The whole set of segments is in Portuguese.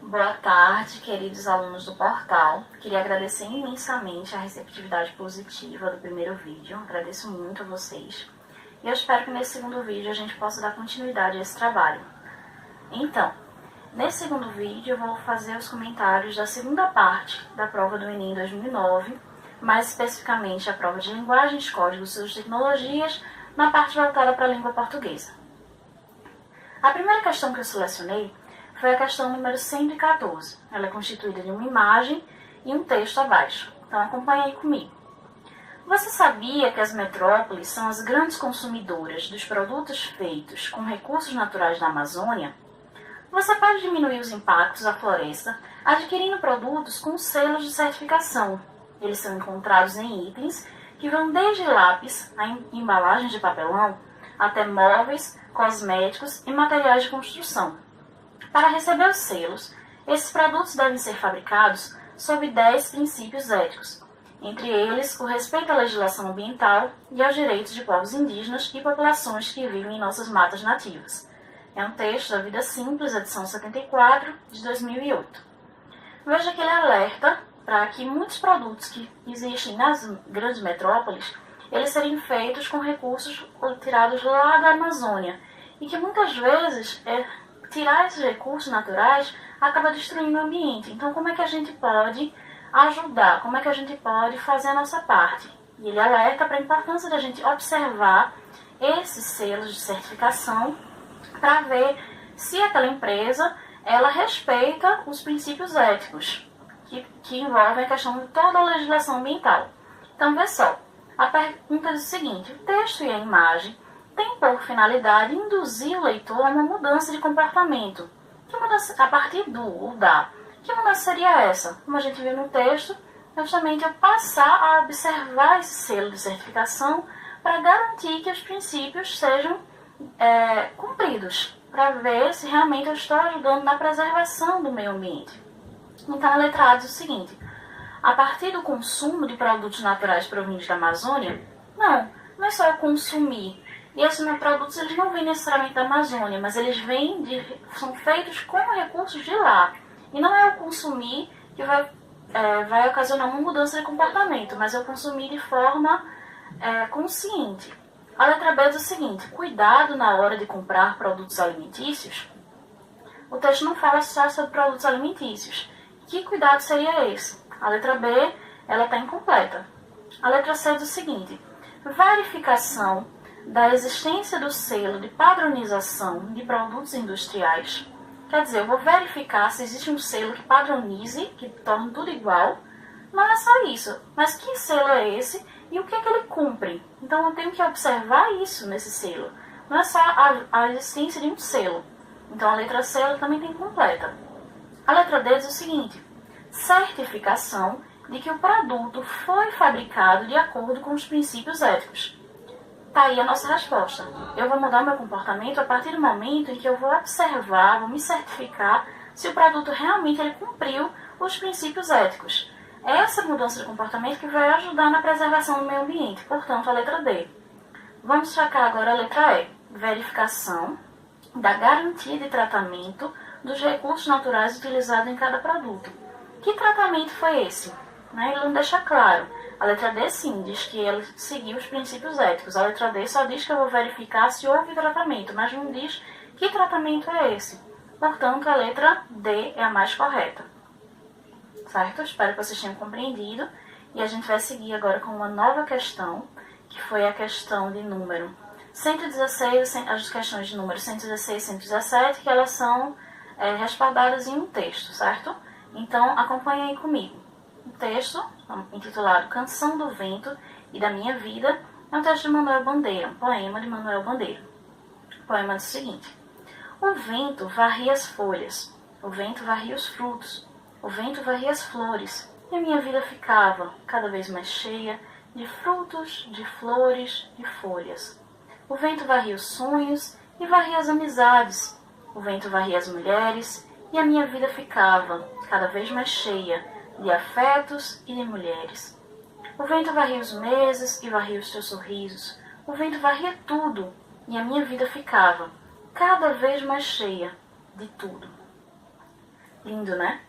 Boa tarde, queridos alunos do portal. Queria agradecer imensamente a receptividade positiva do primeiro vídeo. Agradeço muito a vocês. E eu espero que nesse segundo vídeo a gente possa dar continuidade a esse trabalho. Então, nesse segundo vídeo eu vou fazer os comentários da segunda parte da prova do Enem 2009, mais especificamente a prova de linguagens, códigos e tecnologias, na parte voltada para a língua portuguesa. A primeira questão que eu selecionei foi a questão número 114. Ela é constituída de uma imagem e um texto abaixo. Então acompanhe aí comigo. Você sabia que as metrópoles são as grandes consumidoras dos produtos feitos com recursos naturais da Amazônia? Você pode diminuir os impactos à floresta adquirindo produtos com selos de certificação. Eles são encontrados em itens que vão desde lápis a embalagens de papelão até móveis, cosméticos e materiais de construção. Para receber os selos, esses produtos devem ser fabricados sob 10 princípios éticos, entre eles o respeito à legislação ambiental e aos direitos de povos indígenas e populações que vivem em nossas matas nativas. É um texto da Vida Simples, edição 74, de 2008. Veja que ele alerta para que muitos produtos que existem nas grandes metrópoles, eles serem feitos com recursos tirados lá da Amazônia, e que muitas vezes tirar esses recursos naturais acaba destruindo o ambiente. Então, como é que a gente pode ajudar? Como é que a gente pode fazer a nossa parte? E ele alerta para a importância da gente observar esses selos de certificação para ver se aquela empresa ela respeita os princípios éticos que envolvem a questão de toda a legislação ambiental. Então, vê só, a pergunta diz o seguinte: o texto e a imagem tem por finalidade induzir o leitor a uma mudança de comportamento. Que mudança, a partir do ou da, que mudança seria essa? Como a gente viu no texto, é justamente eu passar a observar esse selo de certificação para garantir que os princípios sejam cumpridos, para ver se realmente eu estou ajudando na preservação do meio ambiente. Então a letra A diz o seguinte: a partir do consumo de produtos naturais provindos da Amazônia, não é só eu consumir. E esses produtos eles não vêm necessariamente da Amazônia, mas eles são feitos com recursos de lá. E não é o consumir que vai ocasionar uma mudança de comportamento, mas é o consumir de forma consciente. A letra B diz o seguinte: cuidado na hora de comprar produtos alimentícios. O texto não fala só sobre produtos alimentícios. Que cuidado seria esse? A letra B ela está incompleta. A letra C diz o seguinte: verificação da existência do selo de padronização de produtos industriais. Quer dizer, eu vou verificar se existe um selo que padronize, que torne tudo igual. Não é só isso, mas que selo é esse e o que é que ele cumpre? Então eu tenho que observar isso nesse selo. Não é só a existência de um selo. Então a letra C ela também tem incompleta. A letra D diz o seguinte: certificação de que o produto foi fabricado de acordo com os princípios éticos. Está aí a nossa resposta. Eu vou mudar o meu comportamento a partir do momento em que eu vou observar, vou me certificar se o produto realmente ele cumpriu os princípios éticos. É essa mudança de comportamento que vai ajudar na preservação do meio ambiente, portanto a letra D. Vamos checar agora a letra E. Verificação da garantia de tratamento dos recursos naturais utilizados em cada produto. Que tratamento foi esse? Ele não deixa claro. A letra D sim, diz que ele seguiu os princípios éticos. A letra D só diz que eu vou verificar se houve tratamento, mas não diz que tratamento é esse. Portanto, a letra D é a mais correta. Certo? Espero que vocês tenham compreendido. E a gente vai seguir agora com uma nova questão, que foi a questão de número 116, as questões de número 116 e 117, que elas são respaldadas em um texto, certo? Então, acompanhe aí comigo. O texto, intitulado Canção do Vento e da Minha Vida, é um texto de Manuel Bandeira, um poema de Manuel Bandeira. O poema diz o seguinte: o vento varria as folhas, o vento varria os frutos, o vento varria as flores, e a minha vida ficava cada vez mais cheia de frutos, de flores, de folhas. O vento varria os sonhos e varria as amizades, o vento varria as mulheres, e a minha vida ficava cada vez mais cheia de afetos e de mulheres. O vento varria os meses e varria os teus sorrisos. O vento varria tudo e a minha vida ficava cada vez mais cheia de tudo. Lindo, né?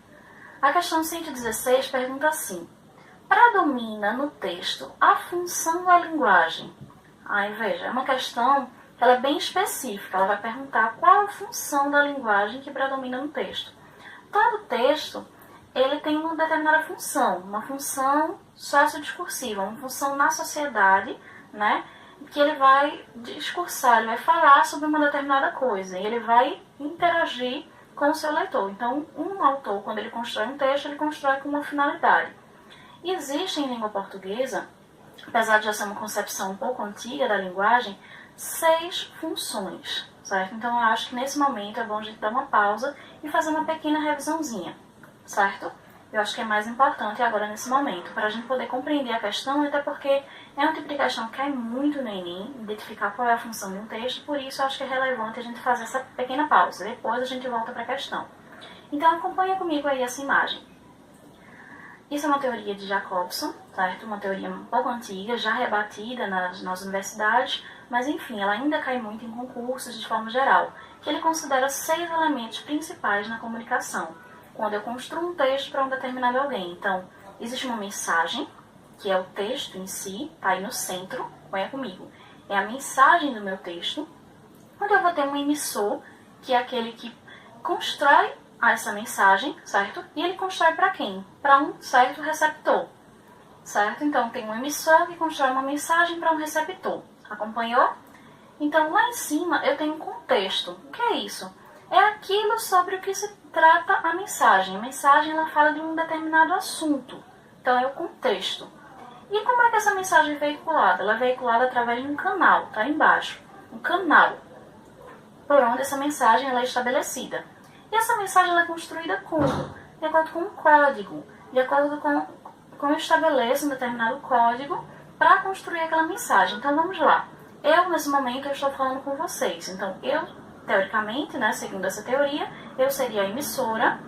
A questão 116 pergunta assim: predomina no texto a função da linguagem? Aí veja, é uma questão que ela é bem específica. Ela vai perguntar qual a função da linguagem que predomina no texto. Todo texto ele tem uma determinada função, uma função sociodiscursiva, uma função na sociedade, né? Que ele vai discursar, ele vai falar sobre uma determinada coisa e ele vai interagir com o seu leitor. Então, um autor, quando ele constrói um texto, ele constrói com uma finalidade. Existe em língua portuguesa, apesar de já ser uma concepção um pouco antiga da linguagem, 6 funções, certo? Então, eu acho que nesse momento é bom a gente dar uma pausa e fazer uma pequena revisãozinha, certo? Eu acho que é mais importante agora nesse momento, para a gente poder compreender a questão, até porque é um tipo de questão que cai muito no Enem, identificar qual é a função de um texto, por isso eu acho que é relevante a gente fazer essa pequena pausa, depois a gente volta para a questão. Então, acompanha comigo aí essa imagem. Isso é uma teoria de Jacobson, certo? Uma teoria um pouco antiga, já rebatida nas universidades, mas enfim, ela ainda cai muito em concursos de forma geral, que ele considera 6 elementos principais na comunicação, quando eu construo um texto para um determinado alguém. Então, existe uma mensagem, que é o texto em si, está aí no centro, acompanha comigo. É a mensagem do meu texto, onde eu vou ter um emissor, que é aquele que constrói essa mensagem, certo? E ele constrói para quem? Para um certo receptor, certo? Então, tem um emissor que constrói uma mensagem para um receptor. Acompanhou? Então, lá em cima eu tenho um contexto. O que é isso? É aquilo sobre o que se trata a mensagem. A mensagem ela fala de um determinado assunto. Então, é o contexto. E como é que essa mensagem é veiculada? Ela é veiculada através de um canal, tá aí embaixo. Um canal por onde essa mensagem ela é estabelecida. E essa mensagem ela é construída como? De acordo com um código. De acordo com eu estabeleço um determinado código para construir aquela mensagem. Então, vamos lá. Eu, nesse momento, eu estou falando com vocês. Então, eu, teoricamente, né, segundo essa teoria, eu seria a emissora,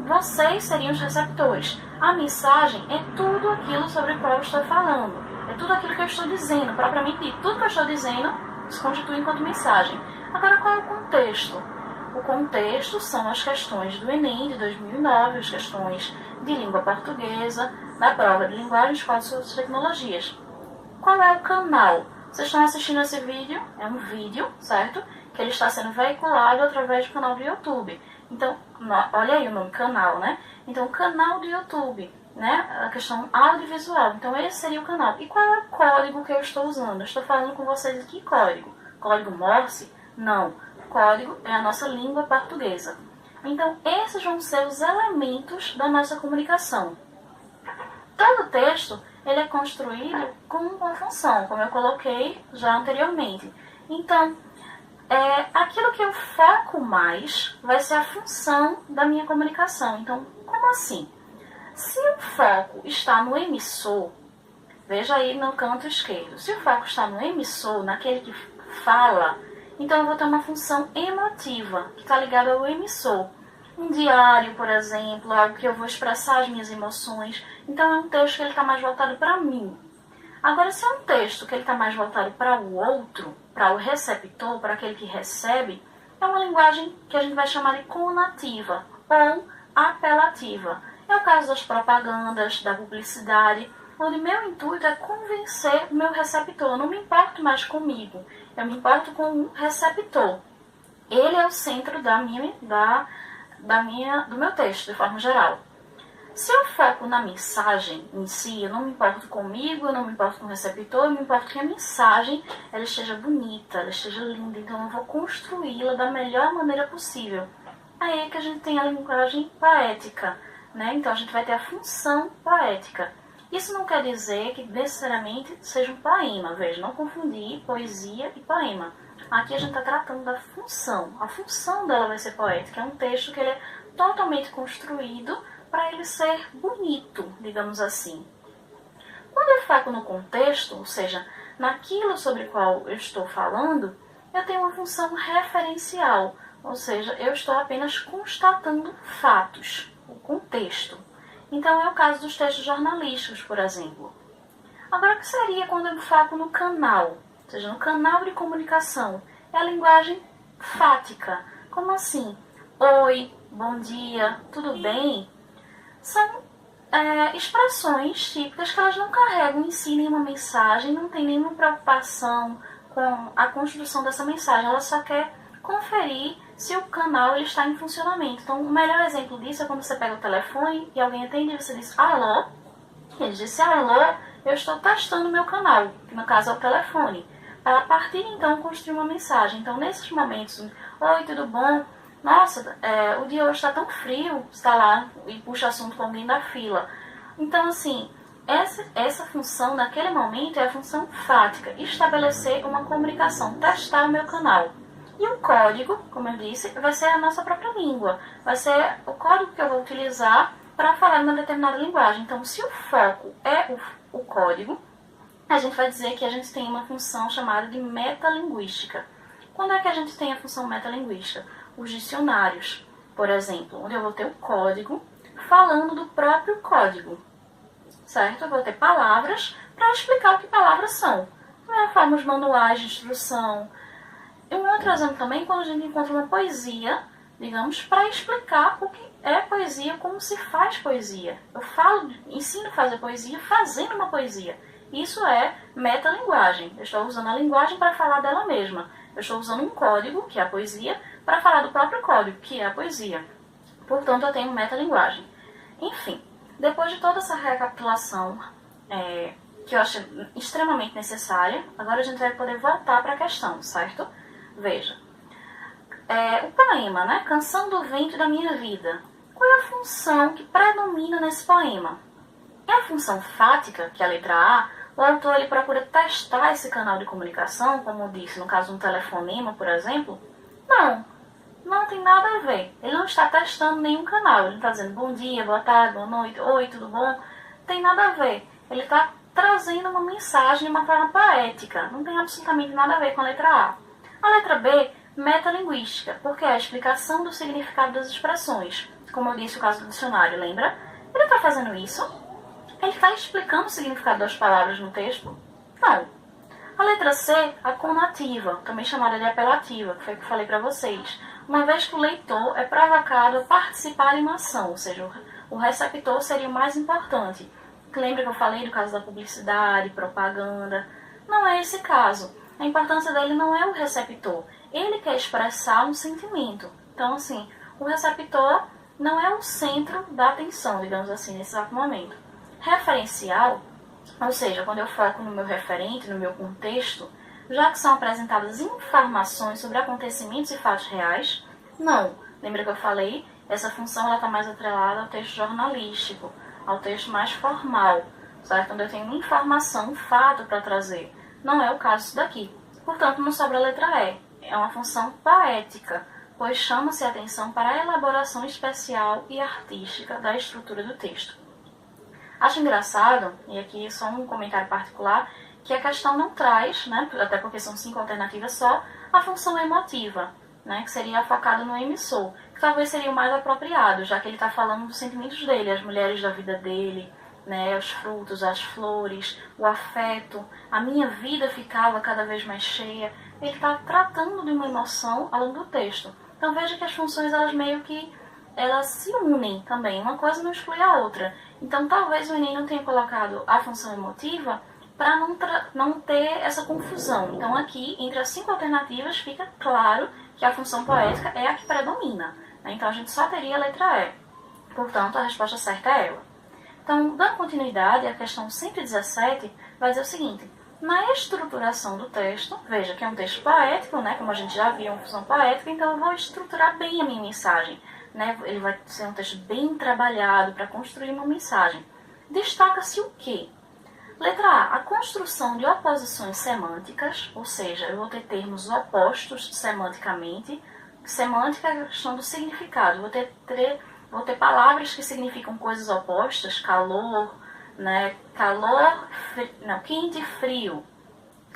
vocês seriam os receptores. A mensagem é tudo aquilo sobre o qual eu estou falando. É tudo aquilo que eu estou dizendo, propriamente dito. Tudo que eu estou dizendo se constitui enquanto mensagem. Agora, qual é o contexto? O contexto são as questões do Enem de 2009, as questões de língua portuguesa, da prova de linguagem, escola de suas tecnologias. Qual é o canal? Vocês estão assistindo esse vídeo, é um vídeo, certo? Que ele está sendo veiculado através do canal do YouTube. Então, olha aí o nome, canal, né? Então, o canal do YouTube, né? A questão audiovisual. Então, esse seria o canal. E qual é o código que eu estou usando? Eu estou falando com vocês aqui, código. Código Morse? Não. Código é a nossa língua portuguesa. Então, esses vão ser os elementos da nossa comunicação. Todo texto ele é construído com uma função, como eu coloquei já anteriormente. Então, aquilo que eu foco mais vai ser a função da minha comunicação. Então, como assim? Se o foco está no emissor, veja aí no canto esquerdo, se o foco está no emissor, naquele que fala, então eu vou ter uma função emotiva, que está ligada ao emissor. Um diário, por exemplo, algo que eu vou expressar as minhas emoções. Então é um texto que ele está mais voltado para mim. Agora, se é um texto que ele está mais voltado para o outro, para o receptor, para aquele que recebe, é uma linguagem que a gente vai chamar de conativa ou apelativa. É o caso das propagandas, da publicidade, onde meu intuito é convencer o meu receptor. Eu não me importo mais comigo, eu me importo com o receptor. Ele é o centro do meu texto, de forma geral. Se eu foco na mensagem em si, eu não me importo comigo, eu não me importo com o receptor, eu me importo que a mensagem ela esteja bonita, ela esteja linda, então eu vou construí-la da melhor maneira possível. Aí é que a gente tem a linguagem poética, né? Então a gente vai ter a função poética. Isso não quer dizer que necessariamente seja um poema, veja, não confundir poesia e poema. Aqui a gente está tratando da função. A função dela vai ser poética. É um texto que ele é totalmente construído para ele ser bonito, digamos assim. Quando eu foco no contexto, ou seja, naquilo sobre o qual eu estou falando, eu tenho uma função referencial. Ou seja, eu estou apenas constatando fatos, o contexto. Então é o caso dos textos jornalísticos, por exemplo. Agora, o que seria quando eu foco no canal? Ou seja, no canal de comunicação. É a linguagem fática. Como assim? Oi, bom dia, tudo bem, são expressões típicas que elas não carregam em si nenhuma mensagem, não tem nenhuma preocupação com a construção dessa mensagem, ela só quer conferir se o canal ele está em funcionamento. Então, o melhor exemplo disso é quando você pega o telefone e alguém atende e você diz alô, ele disse alô, eu estou testando o meu canal, que no caso é o telefone, para a partir então construir uma mensagem. Então, nesses momentos, oi, tudo bom? Nossa, o dia hoje está tão frio, está lá e puxa assunto com alguém da fila. Então, assim, essa função naquele momento é a função fática, estabelecer uma comunicação, testar o meu canal. E o código, como eu disse, vai ser a nossa própria língua, vai ser o código que eu vou utilizar para falar em uma determinada linguagem. Então, se o foco é o código, a gente vai dizer que a gente tem uma função chamada de metalinguística. Quando é que a gente tem a função metalinguística? Os dicionários, por exemplo, onde eu vou ter o código falando do próprio código, certo? Eu vou ter palavras para explicar o que palavras são. Forma os manuais de instrução. E um outro exemplo também, quando a gente encontra uma poesia, digamos, para explicar o que é poesia, como se faz poesia. Eu ensino a fazer poesia fazendo uma poesia. Isso é metalinguagem. Eu estou usando a linguagem para falar dela mesma. Eu estou usando um código, que é a poesia, para falar do próprio código, que é a poesia. Portanto, eu tenho metalinguagem. Enfim, depois de toda essa recapitulação, que eu acho extremamente necessária, agora a gente vai poder voltar para a questão, certo? Veja, o poema, né? Canção do Vento da Minha Vida. Qual é a função que predomina nesse poema? É a função fática, que é a letra A. O autor ele procura testar esse canal de comunicação, como eu disse, no caso de um telefonema, por exemplo? Não tem nada a ver. Ele não está testando nenhum canal. Ele não está dizendo bom dia, boa tarde, boa noite, oi, tudo bom? Tem nada a ver. Ele está trazendo uma mensagem de uma forma poética. Não tem absolutamente nada a ver com a letra A. A letra B, metalinguística, porque é a explicação do significado das expressões. Como eu disse, o caso do dicionário, lembra? Ele está fazendo isso? Ele está explicando o significado das palavras no texto? Não. A letra C, a conativa, também chamada de apelativa, que foi o que eu falei para vocês. Uma vez que o leitor é provocado a participar em uma ação, ou seja, o receptor seria o mais importante. Lembra que eu falei do caso da publicidade, propaganda? Não é esse caso. A importância dele não é o receptor. Ele quer expressar um sentimento. Então, assim, o receptor não é o centro da atenção, digamos assim, nesse exato momento. Referencial, ou seja, quando eu foco no meu referente, no meu contexto, já que são apresentadas informações sobre acontecimentos e fatos reais, não. Lembra que eu falei? Essa função está mais atrelada ao texto jornalístico, ao texto mais formal, certo? Onde eu tenho informação, um fato para trazer. Não é o caso disso daqui. Portanto, não sobra a letra E. É uma função poética, pois chama-se a atenção para a elaboração especial e artística da estrutura do texto. Acho engraçado, e aqui só um comentário particular, que a questão não traz, né, até porque são 5 alternativas só, a função emotiva, né, que seria focada no emissor, que talvez seria o mais apropriado, já que ele está falando dos sentimentos dele, as mulheres da vida dele, né, os frutos, as flores, o afeto, a minha vida ficava cada vez mais cheia. Ele está tratando de uma emoção ao longo do texto. Então veja que as funções elas meio que elas se unem também, uma coisa não exclui a outra. Então talvez o Enem não tenha colocado a função emotiva para não ter essa confusão. Então aqui, entre as 5 alternativas, fica claro que a função poética é a que predomina, né? Então a gente só teria a letra E. Portanto, a resposta certa é ela. Então, dando continuidade, a questão 117 vai dizer o seguinte: na estruturação do texto, veja que é um texto poético, né? Como a gente já viu, uma função poética, então eu vou estruturar bem a minha mensagem. Né? Ele vai ser um texto bem trabalhado para construir uma mensagem. Destaca-se o quê? Letra A, a construção de oposições semânticas, ou seja, eu vou ter termos opostos semanticamente. Semântica é a questão do significado. Vou ter palavras que significam coisas opostas, calor, né? Quente e frio,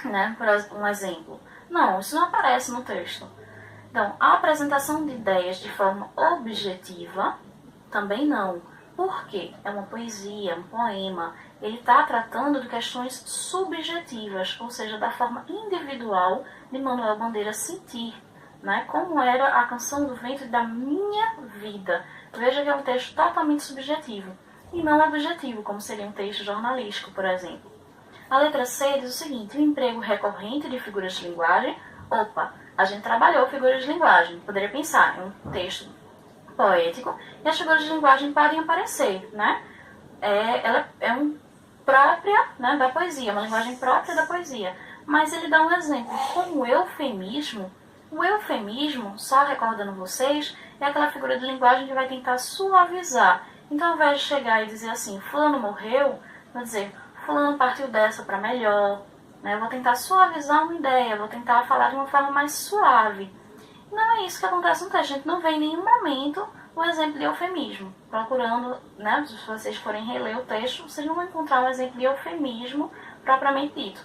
né? Por um exemplo. Não, isso não aparece no texto. Então, a apresentação de ideias de forma objetiva, também não. Por quê? É uma poesia, um poema. Ele está tratando de questões subjetivas, ou seja, da forma individual de Manuel Bandeira sentir, né, como era a canção do vento da minha vida. Veja que é um texto totalmente subjetivo e não objetivo, como seria um texto jornalístico, por exemplo. A letra C diz o seguinte: o emprego recorrente de figuras de linguagem. Opa, a gente trabalhou figuras de linguagem. Poderia pensar, é um texto poético e as figuras de linguagem podem aparecer, né? Ela é própria, né, da poesia, uma linguagem própria da poesia. Mas ele dá um exemplo com o eufemismo. O eufemismo, só recordando vocês, é aquela figura de linguagem que vai tentar suavizar. Então, ao invés de chegar e dizer assim, fulano morreu, vou dizer, fulano partiu dessa para melhor, né? Eu vou tentar suavizar uma ideia, vou tentar falar de uma forma mais suave. Não é isso que acontece no texto. A gente não vê em nenhum momento o exemplo de eufemismo. Procurando, né, se vocês forem reler o texto, vocês não vão encontrar um exemplo de eufemismo propriamente dito.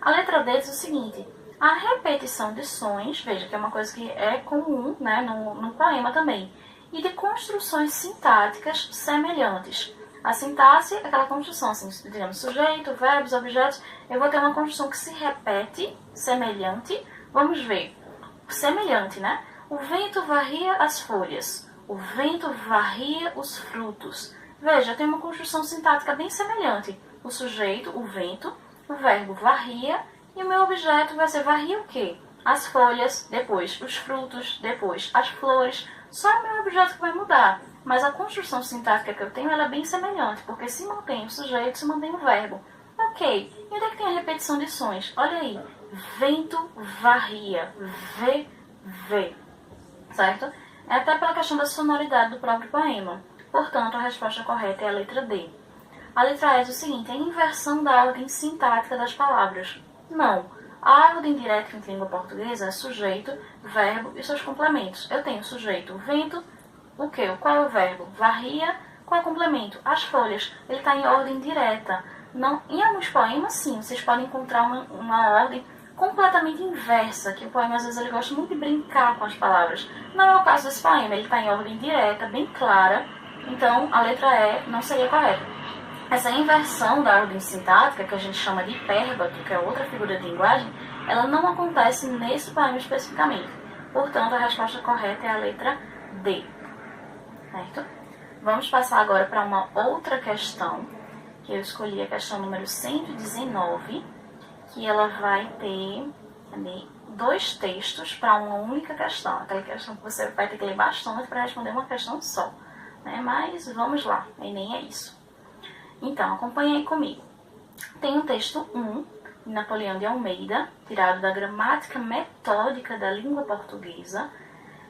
A letra D diz o seguinte: a repetição de sons, veja que é uma coisa que é comum, né, no poema também, e de construções sintáticas semelhantes. A sintaxe é aquela construção, assim, digamos, sujeito, verbos, objetos. Eu vou ter uma construção que se repete, semelhante. Vamos ver. Semelhante, né? O vento varria as folhas. O vento varria os frutos. Veja, tem uma construção sintática bem semelhante. O sujeito, o vento, o verbo varria, e o meu objeto vai ser varria o quê? As folhas, depois os frutos, depois as flores. Só o meu objeto que vai mudar. Mas a construção sintática que eu tenho, ela é bem semelhante, porque se mantém o sujeito, se mantém o verbo. Ok, e onde é que tem a repetição de sons? Olha aí, vento varria, vê, certo? É até pela questão da sonoridade do próprio poema. Portanto, a resposta correta é a letra D. A letra E diz o seguinte: a inversão da ordem sintática das palavras. Não. A ordem direta em língua portuguesa é sujeito, verbo e seus complementos. Eu tenho sujeito, vento, o quê? Qual é o verbo? Varria. Qual é o complemento? As folhas. Ele está em ordem direta. Não, em alguns poemas, sim, vocês podem encontrar uma ordem completamente inversa, que o poema, às vezes, ele gosta muito de brincar com as palavras. Não é o caso desse poema. Ele está em ordem direta, bem clara. Então, a letra E não seria correta. Essa inversão da ordem sintática, que a gente chama de hipérbato, que é outra figura de linguagem, ela não acontece nesse poema especificamente. Portanto, a resposta correta é a letra D. Certo? Vamos passar agora para uma outra questão, que eu escolhi a questão número 119, que ela vai ter dois textos para uma única questão. Aquela questão que você vai ter que ler bastante para responder uma questão só. Né? Mas vamos lá, o Enem é isso. Então, acompanhe aí comigo. Tem o texto 1, de Napoleão de Almeida, tirado da Gramática Metódica da Língua Portuguesa.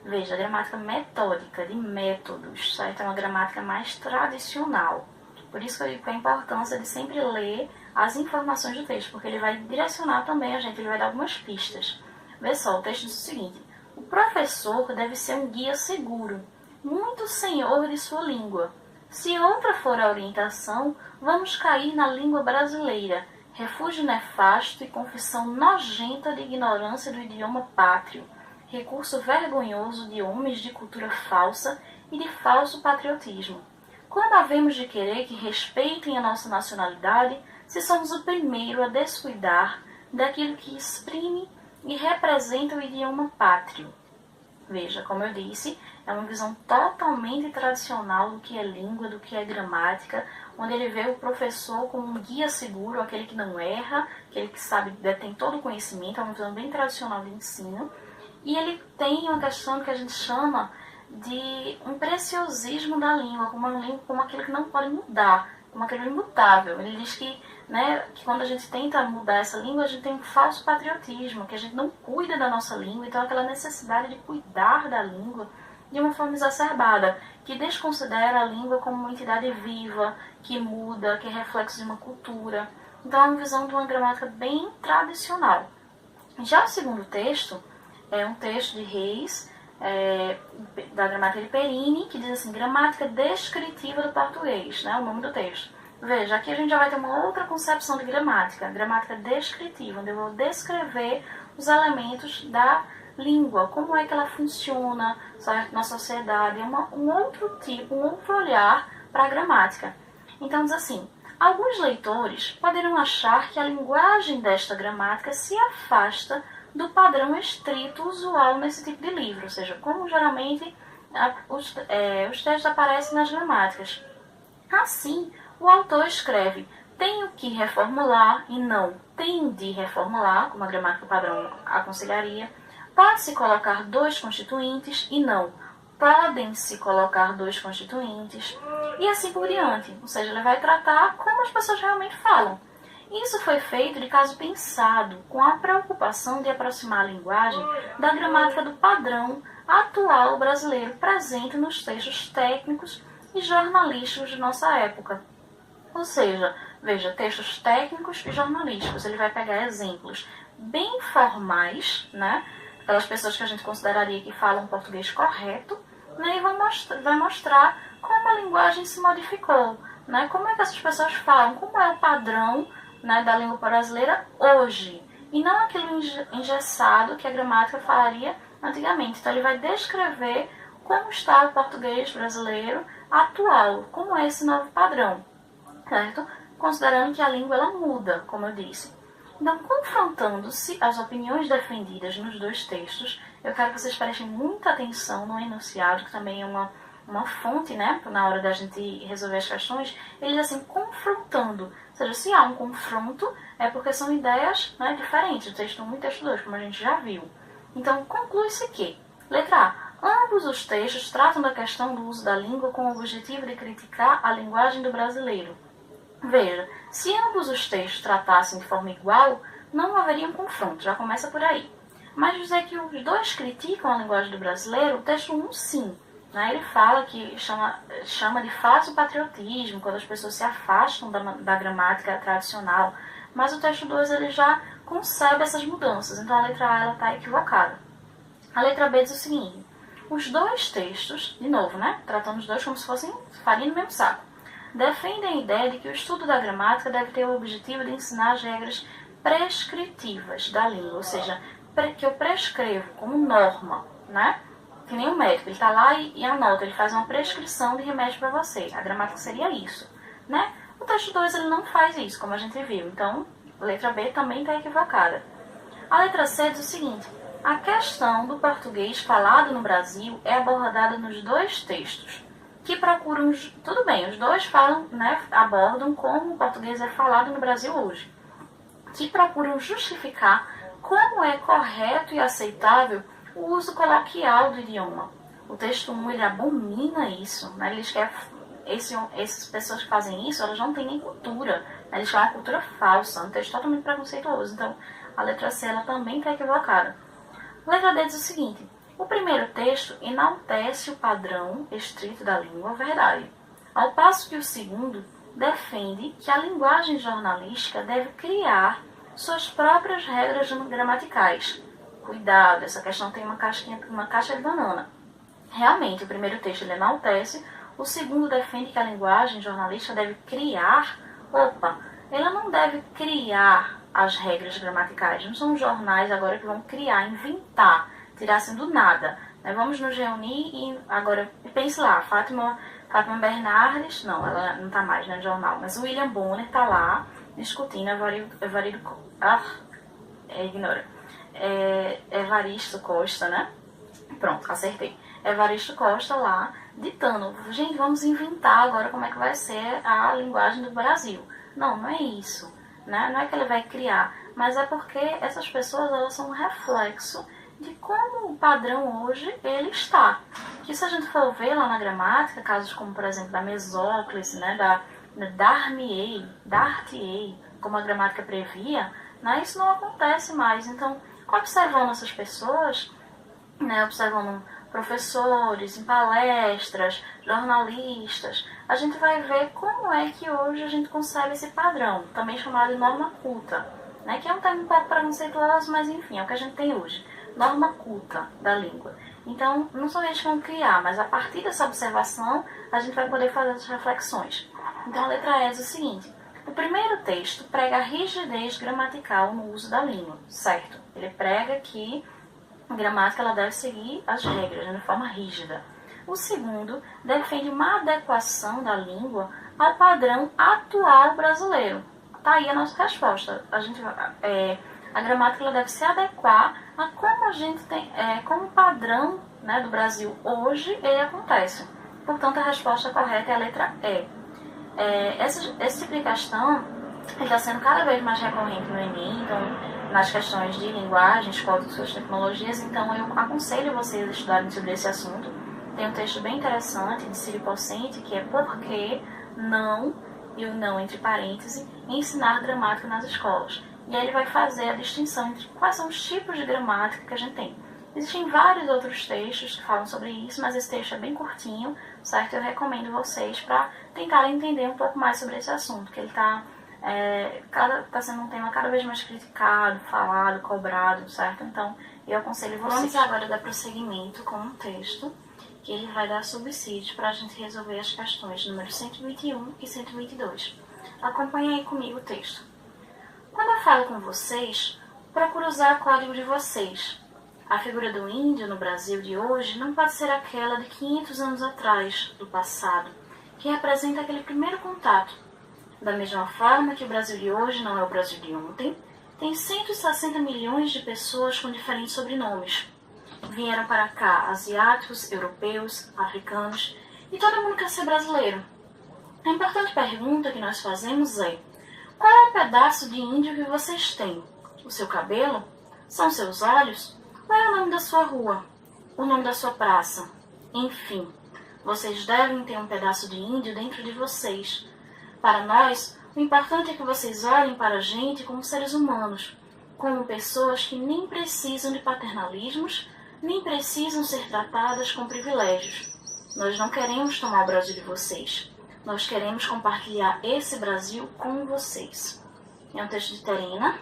Veja, a gramática metódica, de métodos, certo? É uma gramática mais tradicional. Por isso que eu digo a importância de sempre ler as informações do texto, porque ele vai direcionar também a gente, ele vai dar algumas pistas. Vê só, o texto diz o seguinte: o professor deve ser um guia seguro, muito senhor de sua língua. Se outra for a orientação, vamos cair na língua brasileira, refúgio nefasto e confissão nojenta de ignorância do idioma pátrio, recurso vergonhoso de homens de cultura falsa e de falso patriotismo. Quando havemos de querer que respeitem a nossa nacionalidade, se somos o primeiro a descuidar daquilo que exprime e representa o idioma pátrio? Veja, como eu disse, é uma visão totalmente tradicional do que é língua, do que é gramática, onde ele vê o professor como um guia seguro, aquele que não erra, aquele que sabe, tem todo o conhecimento, é uma visão bem tradicional de ensino. E ele tem uma questão que a gente chama de um preciosismo da língua, como aquilo que não pode mudar, como aquilo imutável. Ele diz que, né, que quando a gente tenta mudar essa língua, a gente tem um falso patriotismo, que a gente não cuida da nossa língua, então aquela necessidade de cuidar da língua de uma forma exacerbada, que desconsidera a língua como uma entidade viva, que muda, que é reflexo de uma cultura. Então é uma visão de uma gramática bem tradicional. Já o segundo texto é um texto de Reis, da gramática de Perini, que diz assim: gramática descritiva do português, né, o nome do texto. Veja, aqui a gente já vai ter uma outra concepção de gramática descritiva, onde eu vou descrever os elementos da língua, como é que ela funciona, certo, na sociedade, é um outro tipo, um outro olhar para a gramática. Então diz assim: alguns leitores poderão achar que a linguagem desta gramática se afasta do padrão estrito usual nesse tipo de livro, ou seja, como geralmente os textos aparecem nas gramáticas. Assim, o autor escreve tenho que reformular e não tem de reformular, como a gramática padrão aconselharia. Pode-se colocar dois constituintes e não podem-se colocar dois constituintes, e assim por diante. Ou seja, ele vai tratar como as pessoas realmente falam. Isso foi feito de caso pensado, com a preocupação de aproximar a linguagem da gramática do padrão atual brasileiro presente nos textos técnicos e jornalísticos de nossa época. Ou seja, veja, textos técnicos e jornalísticos. Ele vai pegar exemplos bem formais, né? Aquelas pessoas que a gente consideraria que falam português correto, né? E vai mostrar como a linguagem se modificou, né? Como é que essas pessoas falam, como é o padrão, né, da língua brasileira hoje, e não aquele engessado que a gramática falaria antigamente. Então ele vai descrever como está o português brasileiro atual, como é esse novo padrão, certo? Considerando que a língua ela muda, como eu disse. Então, confrontando-se as opiniões defendidas nos dois textos, eu quero que vocês prestem muita atenção no enunciado, que também é uma fonte, né, na hora da gente resolver as questões. Ele diz assim, confrontando. Ou seja, se há um confronto, é porque são ideias, né, diferentes, o texto 1 e o texto 2, como a gente já viu. Então, conclui-se que, letra A, ambos os textos tratam da questão do uso da língua com o objetivo de criticar a linguagem do brasileiro. Veja, se ambos os textos tratassem de forma igual, não haveria um confronto, já começa por aí. Mas dizer que os dois criticam a linguagem do brasileiro, o texto 1 sim. Né? Ele fala que chama de falso patriotismo, quando as pessoas se afastam da gramática tradicional. Mas o texto 2 ele já concebe essas mudanças, então a letra A está equivocada. A letra B diz o seguinte, os dois textos, de novo, né? Tratando os dois como se fossem farinha no mesmo saco, defendem a ideia de que o estudo da gramática deve ter o objetivo de ensinar as regras prescritivas da língua, ou seja, que eu prescrevo como norma, né? Que nem o médico, ele está lá e anota, ele faz uma prescrição de remédio para você. A gramática seria isso, né? O texto 2 ele não faz isso, como a gente viu, então a letra B também está equivocada. A letra C diz o seguinte, a questão do português falado no Brasil é abordada nos dois textos, que procuram, tudo bem, os dois falam, né, abordam como o português é falado no Brasil hoje, que procuram justificar como é correto e aceitável o uso coloquial do idioma. O texto 1 ele abomina isso, né, eles querem, essas pessoas que fazem isso, elas não têm nem cultura, né, eles chamam uma cultura falsa, um texto totalmente preconceituoso, então a letra C ela também está equivocada. A letra D diz o seguinte, o primeiro texto enaltece o padrão estrito da língua, verdade, ao passo que o segundo defende que a linguagem jornalística deve criar suas próprias regras gramaticais. Cuidado, essa questão tem uma caixa de banana. Realmente, o primeiro texto ele enaltece, o segundo defende que a linguagem jornalística deve criar, ela não deve criar as regras gramaticais, não são os jornais agora que vão criar, inventar, tirar assim do nada. Vamos nos reunir e agora, pense lá, Fátima Bernardes, não, ela não está mais no jornal, mas o William Bonner está lá discutindo, Evaristo Costa, né? Pronto, acertei. Evaristo Costa lá, ditando, gente, vamos inventar agora como é que vai ser a linguagem do Brasil. Não, não é isso, né? Não é que ele vai criar, mas é porque essas pessoas, elas são um reflexo de como o padrão hoje ele está. Que se a gente for ver lá na gramática, casos como, por exemplo, da Mesóclise, né, da dar-te-ei, como a gramática previa, né, isso não acontece mais. Então, observando essas pessoas, né, observando professores, em palestras, jornalistas, a gente vai ver como é que hoje a gente concebe esse padrão, também chamado de norma culta, né, que é um termo um pouco preconceituoso, mas enfim, é o que a gente tem hoje. Norma culta da língua. Então, não só eles vão criar, mas a partir dessa observação, a gente vai poder fazer essas reflexões. Então, a letra E diz o seguinte, o primeiro texto prega a rigidez gramatical no uso da língua, certo? Ele prega que a gramática ela deve seguir as regras, de forma rígida. O segundo defende uma adequação da língua ao padrão atual brasileiro. Tá aí a nossa resposta. A gramática ela deve se adequar a como a gente tem, como o padrão, né, do Brasil hoje ele acontece. Portanto, a resposta correta é a letra E. Esse tipo de questão está sendo cada vez mais recorrente no Enem, então, nas questões de linguagens, códigos, tecnologias, então eu aconselho vocês a estudarem sobre esse assunto. Tem um texto bem interessante de Círio Pocente, que é Por que não, e o não entre parênteses, ensinar gramática nas escolas. E aí ele vai fazer a distinção entre quais são os tipos de gramática que a gente tem. Existem vários outros textos que falam sobre isso, mas esse texto é bem curtinho, certo? Eu recomendo vocês para tentarem entender um pouco mais sobre esse assunto, que ele está sendo um tema cada vez mais criticado, falado, cobrado, certo? Então, eu aconselho vocês. Vamos agora dar prosseguimento com um texto que ele vai dar subsídios para a gente resolver as questões número 121 e 122. Acompanhe aí comigo o texto. Quando eu falo com vocês, procuro usar o código de vocês. A figura do índio no Brasil de hoje não pode ser aquela de 500 anos atrás, do passado, que representa aquele primeiro contato. Da mesma forma que o Brasil de hoje não é o Brasil de ontem, tem 160 milhões de pessoas com diferentes sobrenomes. Vieram para cá asiáticos, europeus, africanos, e todo mundo quer ser brasileiro. A importante pergunta que nós fazemos é: qual é o pedaço de índio que vocês têm? O seu cabelo? São seus olhos? Qual é o nome da sua rua? O nome da sua praça? Enfim, vocês devem ter um pedaço de índio dentro de vocês. Para nós, o importante é que vocês olhem para a gente como seres humanos, como pessoas que nem precisam de paternalismos, nem precisam ser tratadas com privilégios. Nós não queremos tomar o Brasil de vocês. Nós queremos compartilhar esse Brasil com vocês. É um texto de Terena,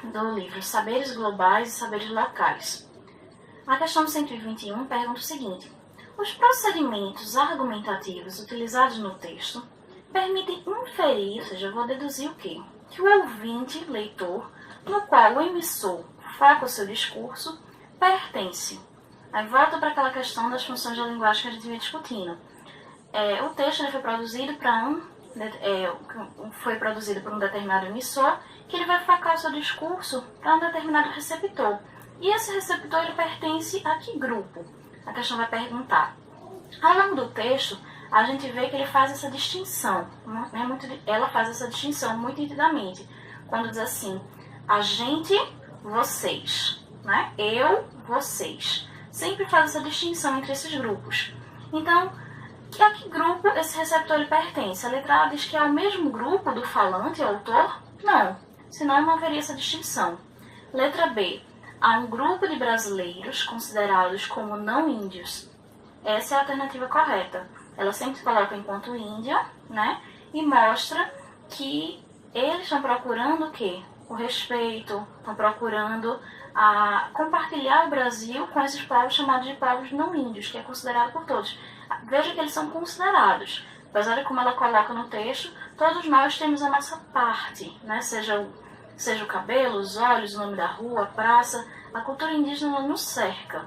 do livro Saberes Globais e Saberes Locais. A questão 121 pergunta o seguinte: os procedimentos argumentativos utilizados no texto permitem inferir, ou seja, eu vou deduzir o quê? Que o ouvinte, leitor, no qual o emissor foca o seu discurso, pertence. Aí volta para aquela questão das funções da linguagem que a gente vem discutindo. O texto foi produzido por um determinado emissor, que ele vai focar o seu discurso para um determinado receptor. E esse receptor ele pertence a que grupo? A questão vai perguntar. Ao longo do texto, a gente vê que ele faz essa distinção, ela faz essa distinção muito nitidamente, quando diz assim: a gente, vocês, né? Eu, vocês. Sempre faz essa distinção entre esses grupos. Então, a que grupo esse receptor ele pertence? A letra A diz que é o mesmo grupo do falante e autor? Não, senão não haveria essa distinção. Letra B. Há um grupo de brasileiros considerados como não índios. Essa é a alternativa correta. Ela sempre se coloca enquanto índia, né? E mostra que eles estão procurando o quê? O respeito, estão procurando compartilhar o Brasil com esses povos chamados de povos não índios, que é considerado por todos. Veja que eles são considerados. Apesar de como ela coloca no texto, todos nós temos a nossa parte, né? Seja o cabelo, os olhos, o nome da rua, a praça. A cultura indígena ela nos cerca.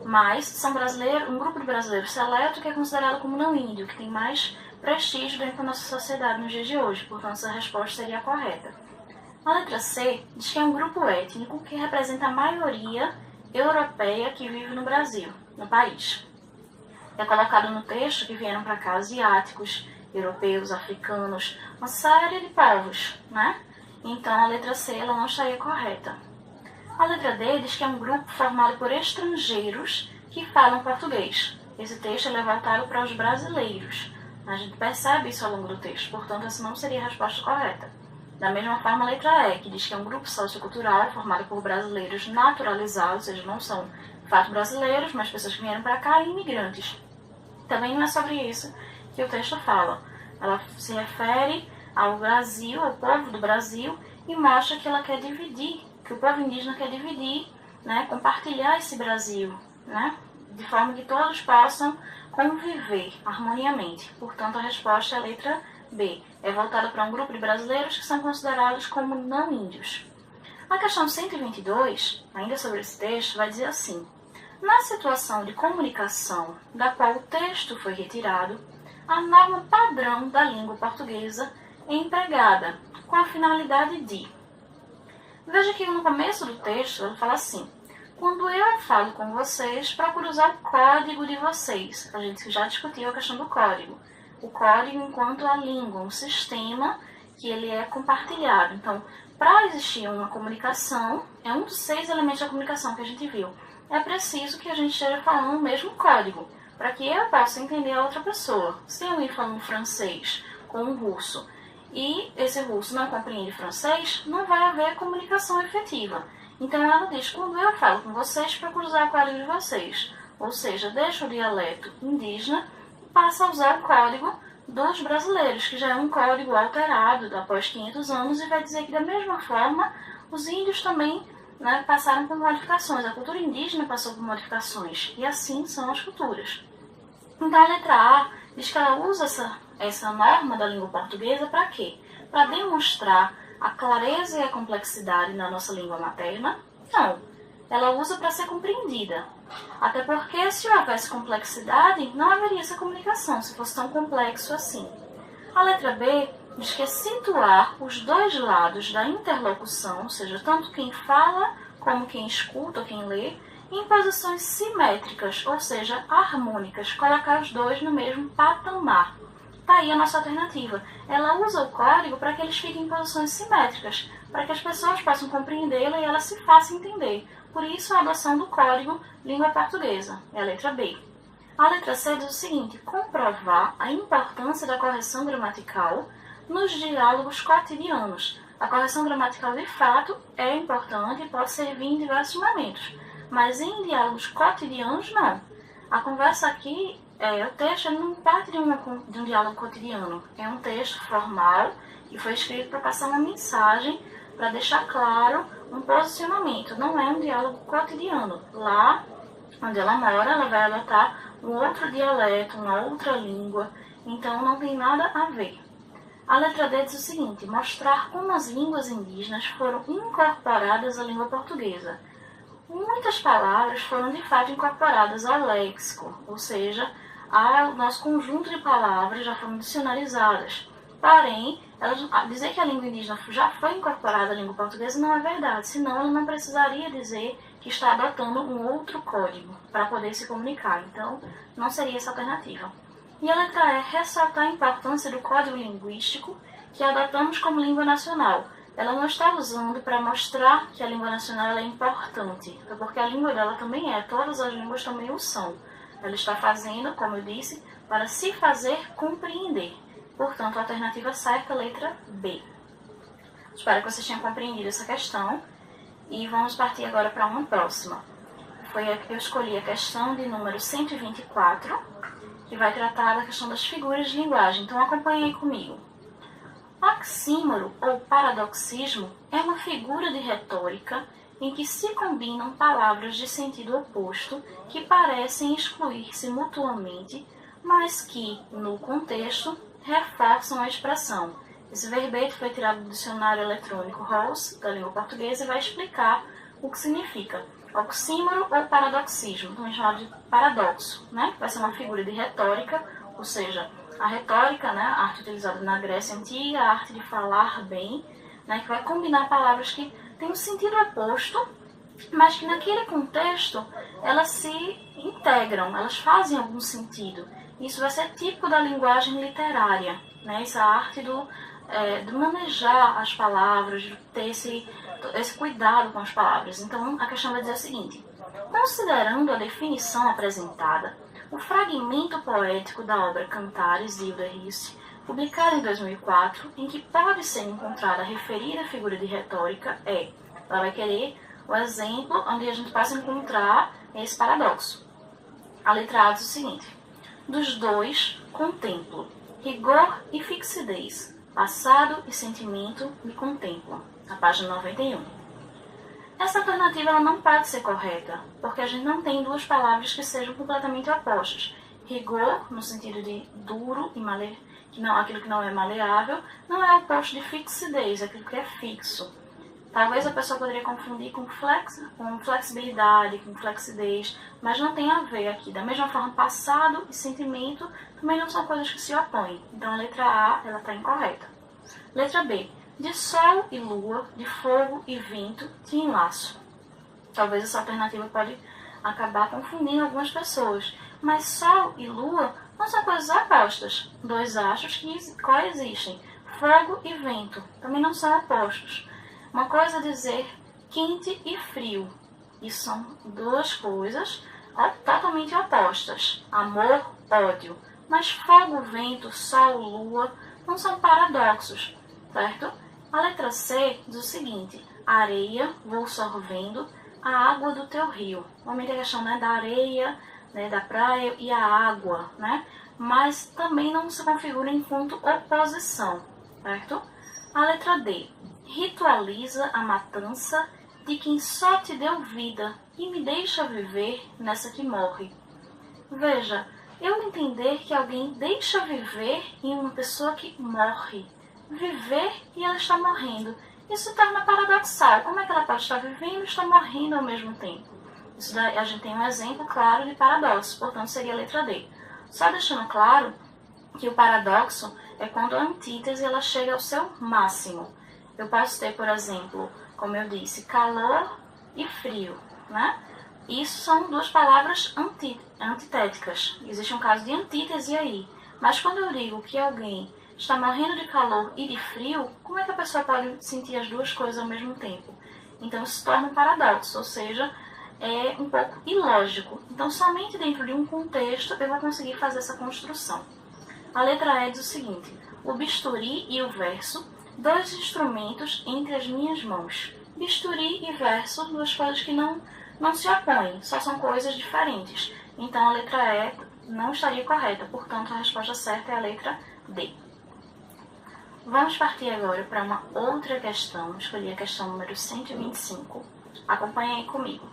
Mas são brasileiros, um grupo de brasileiros seleto que é considerado como não índio, que tem mais prestígio dentro da nossa sociedade nos dias de hoje. Portanto, essa resposta seria a correta. A letra C diz que é um grupo étnico que representa a maioria europeia que vive no Brasil, no país. É colocado no texto que vieram para cá asiáticos, europeus, africanos, uma série de povos, né? Então a letra C ela não estaria correta. A letra D diz que é um grupo formado por estrangeiros que falam português. Esse texto é voltado para os brasileiros. A gente percebe isso ao longo do texto, portanto essa não seria a resposta correta. Da mesma forma, a letra E, que diz que é um grupo sociocultural formado por brasileiros naturalizados, ou seja, não são de fato brasileiros, mas pessoas que vieram para cá e imigrantes. Também não é sobre isso que o texto fala. Ela se refere ao Brasil, ao povo do Brasil, e mostra que ela quer dividir, que o povo indígena quer dividir, né, compartilhar esse Brasil, né, de forma que todos possam conviver harmoniamente. Portanto, a resposta é a letra B. É voltada para um grupo de brasileiros que são considerados como não índios. A questão 122, ainda sobre esse texto, vai dizer assim: na situação de comunicação da qual o texto foi retirado, a norma padrão da língua portuguesa é empregada com a finalidade de Veja que no começo do texto ele fala assim: quando eu falo com vocês, procuro usar o código de vocês. A gente já discutiu a questão do código. O código enquanto a língua, um sistema que ele é compartilhado. Então, para existir uma comunicação, é um dos 6 elementos da comunicação que a gente viu. É preciso que a gente esteja falando o mesmo código, para que eu possa entender a outra pessoa. Se eu ir falando francês com um russo e esse russo não compreende francês, não vai haver comunicação efetiva. Então ela diz: quando eu falo com vocês, procuro usar o código de vocês. Ou seja, deixa o dialeto indígena e passa a usar o código dos brasileiros, que já é um código alterado após 500 anos, e vai dizer que da mesma forma os índios também, né, passaram por modificações. A cultura indígena passou por modificações, e assim são as culturas. Então a letra A diz que ela usa essa norma da língua portuguesa para quê? Para demonstrar a clareza e a complexidade na nossa língua materna? Não. Ela usa para ser compreendida. Até porque, se houvesse complexidade, não haveria essa comunicação, se fosse tão complexo assim. A letra B diz que é situar os dois lados da interlocução, ou seja, tanto quem fala como quem escuta ou quem lê, em posições simétricas, ou seja, harmônicas, colocar os dois no mesmo patamar. Está aí a nossa alternativa. Ela usa o código para que eles fiquem em posições simétricas, para que as pessoas possam compreendê-la e ela se faça entender. Por isso, a adoção do código língua portuguesa, é a letra B. A letra C diz o seguinte: comprovar a importância da correção gramatical nos diálogos cotidianos. A correção gramatical, de fato, é importante e pode servir em diversos momentos, mas em diálogos cotidianos, não. A conversa aqui, o texto não parte de um diálogo cotidiano. É um texto formal que foi escrito para passar uma mensagem, para deixar claro um posicionamento. Não é um diálogo cotidiano. Lá onde ela mora, ela vai adotar um outro dialeto, uma outra língua. Então, não tem nada a ver. A letra D diz o seguinte: mostrar como as línguas indígenas foram incorporadas à língua portuguesa. Muitas palavras foram de fato incorporadas ao léxico, ou seja, ao nosso conjunto de palavras já foram dicionarizadas. Porém, dizer que a língua indígena já foi incorporada à língua portuguesa não é verdade, senão ela não precisaria dizer que está adotando um outro código para poder se comunicar. Então, não seria essa alternativa. E a letra E, ressaltar a importância do código linguístico que adotamos como língua nacional. Ela não está usando para mostrar que a língua nacional é importante, porque a língua dela também é, todas as línguas também o são. Ela está fazendo, como eu disse, para se fazer compreender. Portanto, a alternativa certa é a letra B. Espero que vocês tenham compreendido essa questão e vamos partir agora para uma próxima. Eu escolhi a questão de número 124, que vai tratar da questão das figuras de linguagem. Então, acompanhe aí comigo. Oxímoro ou paradoxismo é uma figura de retórica em que se combinam palavras de sentido oposto que parecem excluir-se mutuamente, mas que, no contexto, reforçam a expressão. Esse verbete foi tirado do dicionário eletrônico Rose, da língua portuguesa, e vai explicar o que significa oxímoro ou paradoxismo, também chamado de paradoxo, né? Vai ser uma figura de retórica, ou seja, a retórica, né, a arte utilizada na Grécia Antiga, a arte de falar bem, né, que vai combinar palavras que têm um sentido oposto, mas que naquele contexto elas se integram, elas fazem algum sentido. Isso vai ser típico da linguagem literária, né, essa arte de manejar as palavras, de ter esse cuidado com as palavras. Então, a questão vai dizer o seguinte: considerando a definição apresentada, o fragmento poético da obra Cantares, de Hilda Hilst, publicado em 2004, em que pode ser encontrada a referida figura de retórica, ela vai querer o exemplo onde a gente possa encontrar esse paradoxo. A letra A diz o seguinte: dos dois, contemplo, rigor e fixidez, passado e sentimento me contemplam. Na página 91. Essa alternativa ela não pode ser correta, porque a gente não tem duas palavras que sejam completamente opostas. Rigor, no sentido de duro e aquilo que não é maleável, não é oposto de fixidez, aquilo que é fixo. Talvez a pessoa poderia confundir com flexibilidade, com flexidez, mas não tem a ver aqui. Da mesma forma, passado e sentimento também não são coisas que se opõem. Então, a letra A ela está incorreta. Letra B. de sol e lua, de fogo e vento, de enlaço. Talvez essa alternativa pode acabar confundindo algumas pessoas, mas sol e lua não são coisas opostas, dois astros que coexistem. Fogo e vento também não são opostos. Uma coisa é dizer quente e frio. Isso são duas coisas totalmente opostas. Amor, ódio. Mas fogo, vento, sol, lua não são paradoxos, certo? A letra C diz o seguinte: areia, vou sorvendo a água do teu rio. Normalmente a questão, né, da areia, né, da praia e a água, né? Mas também não se configura enquanto oposição, certo? A letra D: ritualiza a matança de quem só te deu vida e me deixa viver nessa que morre. Veja, eu entender que alguém deixa viver em uma pessoa que morre. Viver e ela está morrendo. Isso torna paradoxal. Como é que ela pode estar vivendo e estar morrendo ao mesmo tempo? Isso daí, a gente tem um exemplo claro de paradoxo, portanto seria a letra D. Só deixando claro que o paradoxo é quando a antítese ela chega ao seu máximo. Eu posso ter, por exemplo, como eu disse, calor e frio, né? Isso são duas palavras antitéticas. Existe um caso de antítese aí. Mas quando eu digo que alguém está morrendo de calor e de frio, como é que a pessoa pode sentir as duas coisas ao mesmo tempo? Então isso se torna um paradoxo, ou seja, é um pouco ilógico. Então somente dentro de um contexto eu vou conseguir fazer essa construção. A letra E diz o seguinte: o bisturi e o verso, dois instrumentos entre as minhas mãos. Bisturi e verso, duas coisas que não se opõem, só são coisas diferentes. Então a letra E não estaria correta, portanto a resposta certa é a letra D. Vamos partir agora para uma outra questão. Escolhi a questão número 125. Acompanhe aí comigo.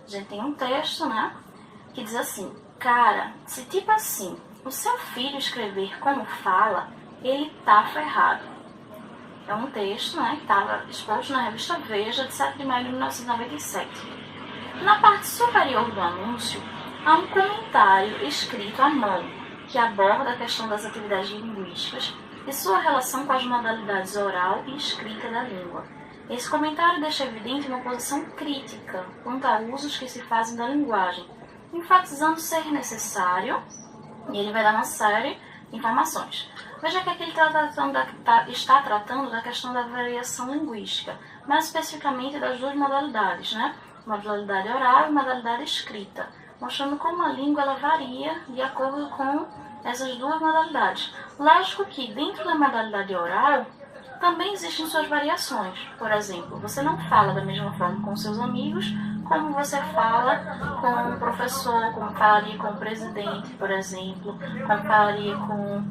A gente tem um texto, né, que diz assim: cara, se tipo assim, o seu filho escrever como fala, ele tá ferrado. É um texto, né, que estava exposto na revista Veja, de 7 de maio de 1997. Na parte superior do anúncio, há um comentário escrito à mão, que aborda a questão das atividades linguísticas e sua relação com as modalidades oral e escrita da língua. Esse comentário deixa evidente uma posição crítica quanto a usos que se fazem da linguagem, enfatizando ser necessário, e ele vai dar uma série de informações. Veja que aqui ele está tratando da questão da variação linguística, mais especificamente das duas modalidades, né? Modalidade oral e modalidade escrita, mostrando como a língua ela varia de acordo com essas duas modalidades. Lógico que dentro da modalidade oral também existem suas variações. Por exemplo, você não fala da mesma forma com seus amigos como você fala com o professor, como falaria com o presidente, por exemplo, como falaria com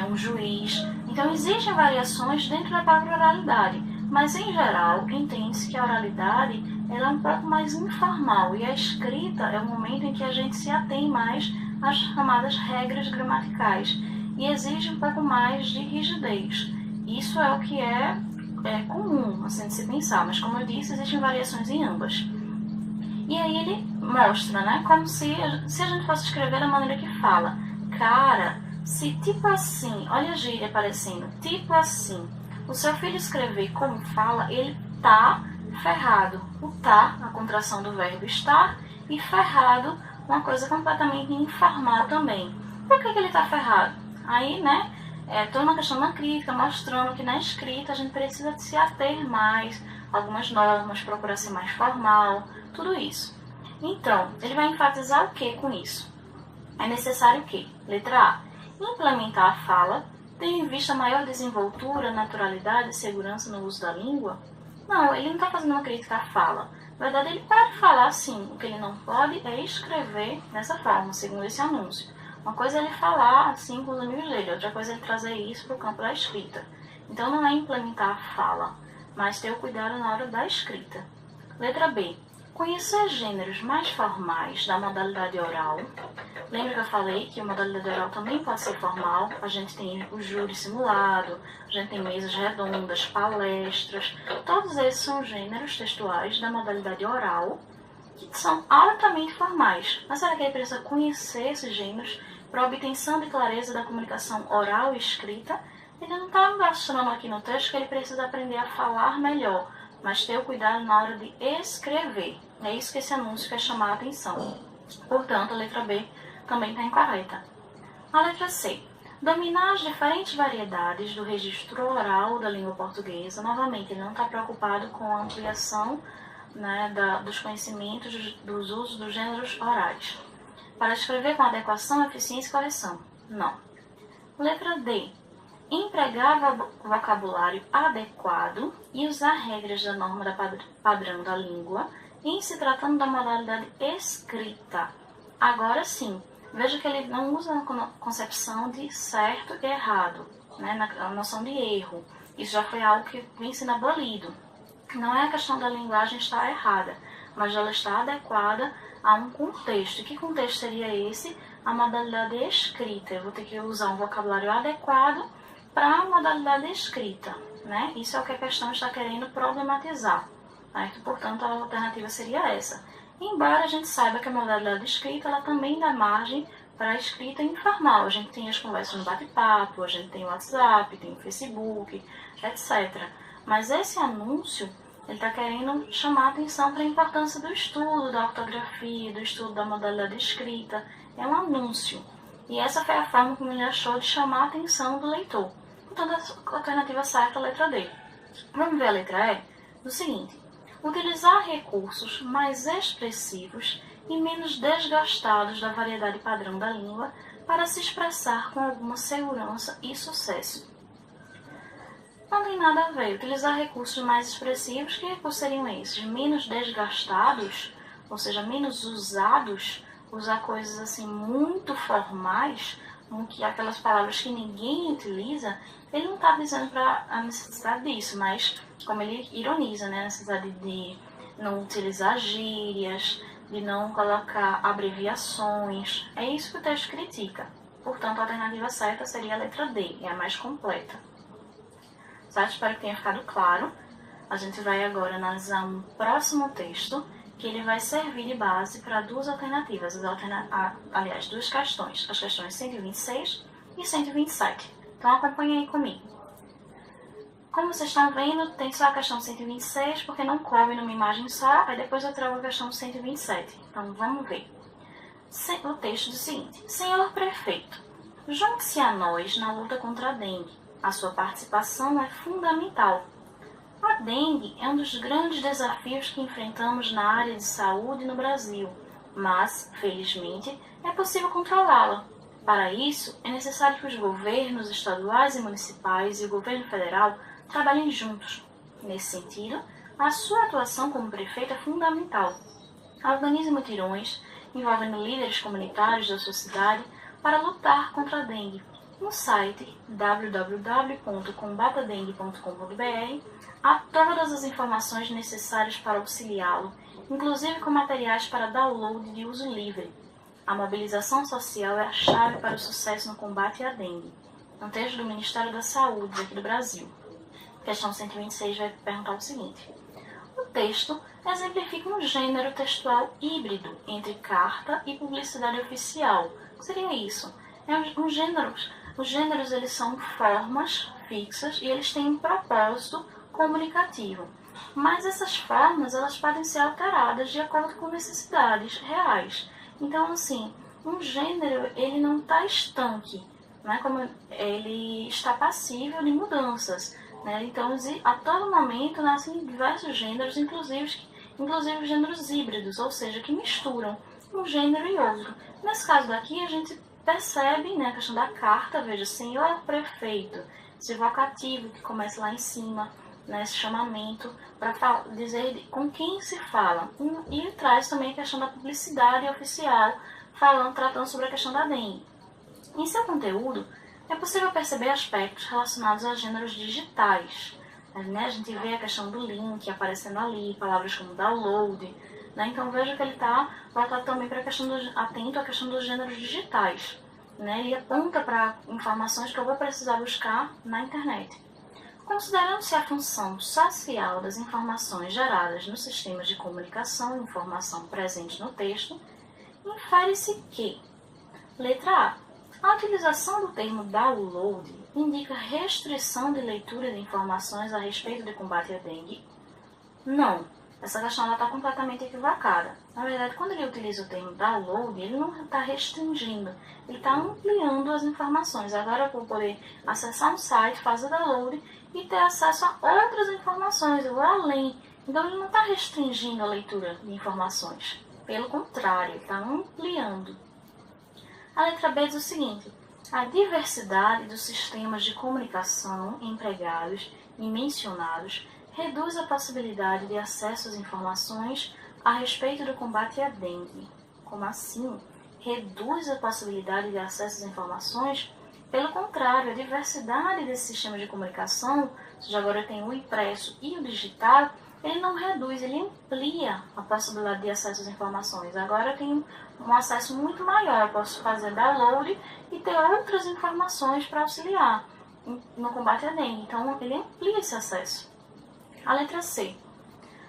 um juiz. Então existem variações dentro da própria oralidade, mas em geral entende-se que a oralidade ela é um pouco mais informal e a escrita é o momento em que a gente se atém mais às chamadas regras gramaticais e exige um pouco mais de rigidez. Isso é o que é comum assim, de se pensar, mas como eu disse, existem variações em ambas. E aí ele mostra, né, como se a gente fosse escrever da maneira que fala. Cara, se tipo assim, olha a gíria aparecendo, tipo assim, o seu filho escrever como fala, ele tá ferrado. O tá, a contração do verbo estar, e ferrado, uma coisa completamente informal também. Por que ele tá ferrado? Aí, né, toda uma questão na crítica, mostrando que na escrita a gente precisa se ater mais a algumas normas, procurar ser mais formal, tudo isso. Então, ele vai enfatizar o que com isso? É necessário o quê? Letra A. Implementar a fala, tendo em vista maior desenvoltura, naturalidade e segurança no uso da língua? Não, ele não está fazendo uma crítica à fala. Na verdade, ele pode falar sim. O que ele não pode é escrever dessa forma, segundo esse anúncio. Uma coisa é ele falar assim com os amigos dele, outra coisa é ele trazer isso para o campo da escrita. Então, não é implementar a fala, mas ter o cuidado na hora da escrita. Letra B. Conhecer gêneros mais formais da modalidade oral. Lembra que eu falei que a modalidade oral também pode ser formal? A gente tem o júri simulado, a gente tem mesas redondas, palestras. Todos esses são gêneros textuais da modalidade oral que são altamente formais. Mas será que ele precisa conhecer esses gêneros para obtenção de clareza da comunicação oral e escrita? Ele não está mostrando aqui no texto que ele precisa aprender a falar melhor, mas ter o cuidado na hora de escrever. É isso que esse anúncio quer chamar a atenção. Portanto, a letra B também está incorreta. A letra C. Dominar as diferentes variedades do registro oral da língua portuguesa. Novamente, ele não está preocupado com a ampliação, né, dos conhecimentos dos usos dos gêneros orais. Para escrever com adequação, eficiência e correção. Não. Letra D. Empregar vocabulário adequado e usar regras da norma padrão da língua em se tratando da modalidade escrita. Agora sim, veja que ele não usa a concepção de certo e errado, né, na noção de erro. Isso já foi algo que vem sendo abolido. Não é a questão da linguagem estar errada, mas ela está adequada a um contexto. E que contexto seria esse? A modalidade escrita. Eu vou ter que usar um vocabulário adequado para a modalidade escrita, né? Isso é o que a questão está querendo problematizar. Certo? Portanto, a alternativa seria essa. Embora a gente saiba que a modalidade escrita ela também dá margem para a escrita informal. A gente tem as conversas no bate-papo, a gente tem o WhatsApp, tem o Facebook, etc. Mas esse anúncio ele está querendo chamar a atenção para a importância do estudo da ortografia, do estudo da modalidade escrita. É um anúncio. E essa foi a forma como ele achou de chamar a atenção do leitor. Portanto, a alternativa certa é a letra D. Vamos ver a letra E? Do seguinte: utilizar recursos mais expressivos e menos desgastados da variedade padrão da língua para se expressar com alguma segurança e sucesso. Não tem nada a ver. Utilizar recursos mais expressivos, que recursos seriam esses? Menos desgastados, ou seja, menos usados, usar coisas assim muito formais, que aquelas palavras que ninguém utiliza. Ele não está dizendo para a necessidade disso, mas como ele ironiza, né, a necessidade de não utilizar gírias, de não colocar abreviações. É isso que o texto critica. Portanto, a alternativa certa seria a letra D, é a mais completa. Certo? Espero que tenha ficado claro. A gente vai agora analisar um próximo texto, que ele vai servir de base para duas alternativas, aliás, duas questões, as questões 126 e 127. Então acompanhe aí comigo. Como vocês estão vendo, tem só a questão 126, porque não coube numa imagem só, aí depois eu trago a questão 127. Então vamos ver. O texto diz o seguinte: Senhor Prefeito, junte-se a nós na luta contra a dengue. A sua participação é fundamental. A dengue é um dos grandes desafios que enfrentamos na área de saúde no Brasil, mas, felizmente, é possível controlá-la. Para isso, é necessário que os governos estaduais e municipais e o governo federal trabalhem juntos. Nesse sentido, a sua atuação como prefeito é fundamental. Organize mutirões envolvendo líderes comunitários da sua cidade para lutar contra a dengue. No site www.combatadengue.com.br há todas as informações necessárias para auxiliá-lo, inclusive com materiais para download de uso livre. A mobilização social é a chave para o sucesso no combate à dengue. Um texto do Ministério da Saúde aqui do Brasil. Questão 126 vai perguntar o seguinte: o texto exemplifica um gênero textual híbrido entre carta e publicidade oficial. O que seria isso? Os gêneros eles são formas fixas e eles têm um propósito comunicativo. Mas essas formas elas podem ser alteradas de acordo com necessidades reais. Então, assim, um gênero ele não está estanque, né? Como ele está passível de mudanças. Né? Então, a todo momento nascem diversos gêneros, inclusive gêneros híbridos, ou seja, que misturam um gênero e outro. Nesse caso daqui, a gente percebe, né, a questão da carta, veja, senhor prefeito, esse vocativo que começa lá em cima, né, esse chamamento, para dizer com quem se fala. E traz também a questão da publicidade oficial, tratando sobre a questão da dengue. Em seu conteúdo, é possível perceber aspectos relacionados a gêneros digitais. Né? A gente vê a questão do link aparecendo ali, palavras como download. Né? Então veja que ele está voltado também para atento à questão dos gêneros digitais. Né? Ele aponta para informações que eu vou precisar buscar na internet. Considerando-se a função social das informações geradas nos sistemas de comunicação e informação presentes no texto, infere-se que, letra A, A utilização do termo download indica restrição de leitura de informações a respeito do combate à dengue? Não. Essa questão está completamente equivocada. Na verdade, quando ele utiliza o termo download, ele não está restringindo, ele está ampliando as informações. Agora eu vou poder acessar um site, fazer download e ter acesso a outras informações, eu vou além. Então ele não está restringindo a leitura de informações. Pelo contrário, ele está ampliando. A letra B diz o seguinte: a diversidade dos sistemas de comunicação empregados e mencionados reduz a possibilidade de acesso às informações a respeito do combate à dengue. Como assim? Reduz a possibilidade de acesso às informações? Pelo contrário, a diversidade desses sistemas de comunicação, ou seja, agora tem o impresso e o digital, ele não reduz, ele amplia a possibilidade de acesso às informações. Agora eu tenho um acesso muito maior, eu posso fazer download e ter outras informações para auxiliar no combate à dengue. Então, ele amplia esse acesso. A letra C.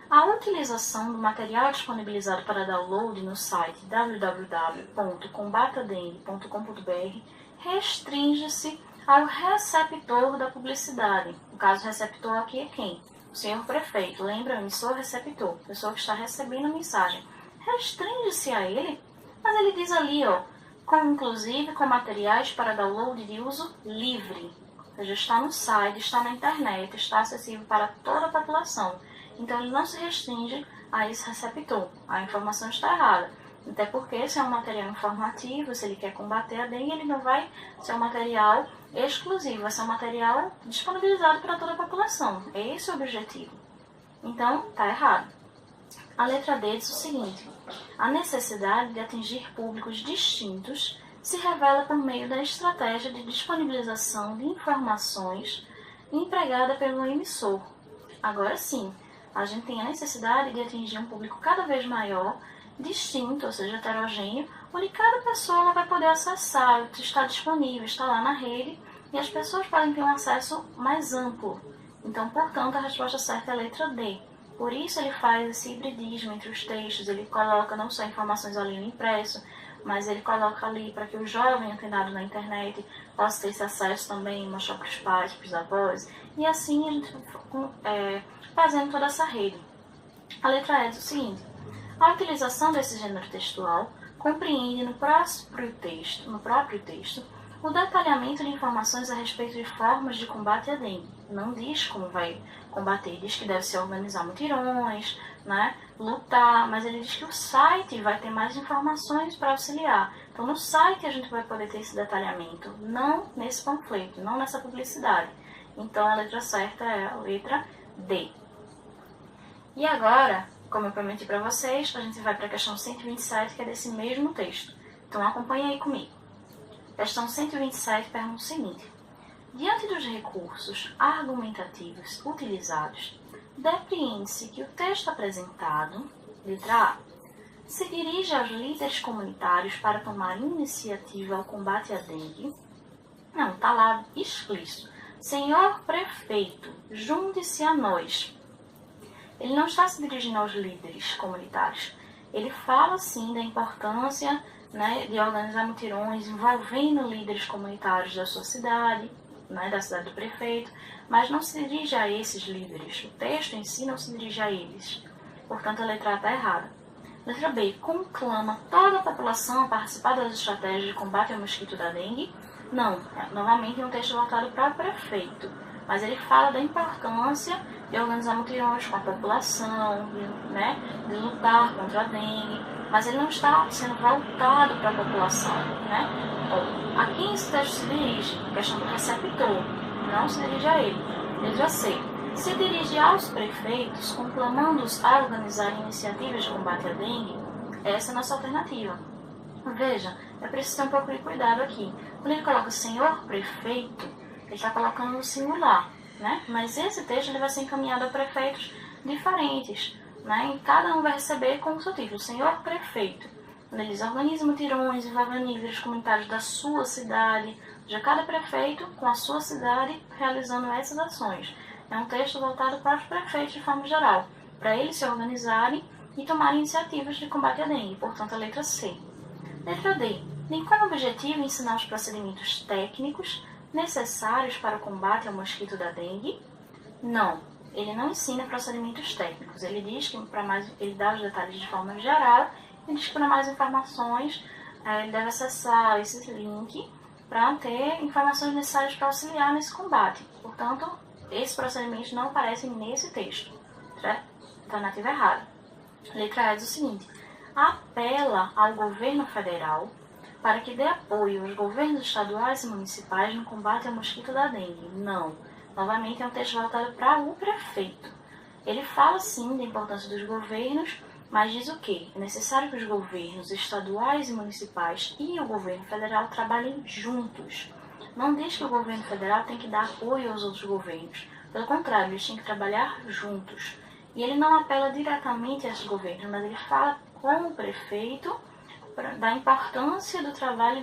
A utilização do material disponibilizado para download no site www.combatadengue.com.br restringe-se ao receptor da publicidade. No caso, o receptor aqui é quem? O senhor prefeito. Lembra, emissor receptor, pessoa que está recebendo a mensagem. Restringe-se a ele, mas ele diz ali, inclusive com materiais para download de uso livre. Ou seja, está no site, está na internet, está acessível para toda a população. Então, ele não se restringe a esse receptor. A informação está errada. Até porque, se é um material informativo, se ele quer combater a dengue, ele não vai ser um material exclusivo, vai ser um material disponibilizado para toda a população. Esse é o objetivo. Então, está errado. A letra D diz o seguinte: a necessidade de atingir públicos distintos se revela por meio da estratégia de disponibilização de informações empregada pelo emissor. Agora sim, a gente tem a necessidade de atingir um público cada vez maior, distinto, ou seja, heterogêneo, onde cada pessoa vai poder acessar, está disponível, está lá na rede, e as pessoas podem ter um acesso mais amplo. Então, portanto, a resposta certa é a letra D. Por isso ele faz esse hibridismo entre os textos, ele coloca não só informações ali no impresso, mas ele coloca ali para que o jovem antenado na internet possa ter esse acesso também, mostrar para os pais, para os avós, e assim a gente fazendo toda essa rede. A letra E diz o seguinte: a utilização desse gênero textual compreende no próprio texto o detalhamento de informações a respeito de formas de combate à dengue. Não diz como vai combater, diz que deve se organizar mutirões, lutar, mas ele diz que o site vai ter mais informações para auxiliar. Então, no site a gente vai poder ter esse detalhamento, não nesse panfleto, não nessa publicidade. Então, a letra certa é a letra D. E agora, como eu prometi para vocês, a gente vai para a questão 127, que é desse mesmo texto. Então, acompanhe aí comigo. Questão 127 pergunta o seguinte: diante dos recursos argumentativos utilizados, depreende-se que o texto apresentado, letra A, se dirige aos líderes comunitários para tomar iniciativa ao combate à dengue. Não, está lá explícito. Senhor prefeito, junte-se a nós. Ele não está se dirigindo aos líderes comunitários. Ele fala, sim, da importância de organizar mutirões envolvendo líderes comunitários da sua cidade, da cidade do prefeito, mas não se dirige a esses líderes. O texto em si não se dirige a eles. Portanto, a letra A está errada. Letra B. Conclama toda a população a participar das estratégias de combate ao mosquito da dengue. Não, novamente é um texto voltado para o prefeito, mas ele fala da importância de organizar mutirões com a população, de lutar contra a dengue, mas ele não está sendo voltado para a população. A quem esse texto se dirige? A questão do receptor, não se dirige a ele. Letra C. Se dirige aos prefeitos, conclamando-os a organizar iniciativas de combate à dengue. Essa é a nossa alternativa. Veja, é preciso ter um pouco de cuidado aqui. Quando ele coloca senhor prefeito, ele está colocando no singular, mas esse texto ele vai ser encaminhado a prefeitos diferentes, e cada um vai receber com o seu título, senhor prefeito. Quando eles organizam mutirões envolvendo líderes comunitários da sua cidade, já cada prefeito com a sua cidade realizando essas ações. É um texto voltado para os prefeitos de forma geral, para eles se organizarem e tomarem iniciativas de combate à dengue, portanto a letra C. Letra D. tem como objetivo ensinar os procedimentos técnicos necessários para o combate ao mosquito da dengue? Não, ele não ensina procedimentos técnicos. Ele diz que ele dá os detalhes de forma geral e diz que para mais informações ele deve acessar esse link para ter informações necessárias para auxiliar nesse combate. Portanto, esses procedimentos não aparecem nesse texto. Alternativa errada. Letra E diz o seguinte: apela ao governo federal para que dê apoio aos governos estaduais e municipais no combate ao mosquito da dengue. Não. Novamente é um texto voltado para o prefeito. Ele fala sim da importância dos governos, mas diz o quê? É necessário que os governos estaduais e municipais e o governo federal trabalhem juntos. Não diz que o governo federal tem que dar apoio aos outros governos. Pelo contrário, eles têm que trabalhar juntos. E ele não apela diretamente a esses governos, mas ele fala com o prefeito da importância do trabalho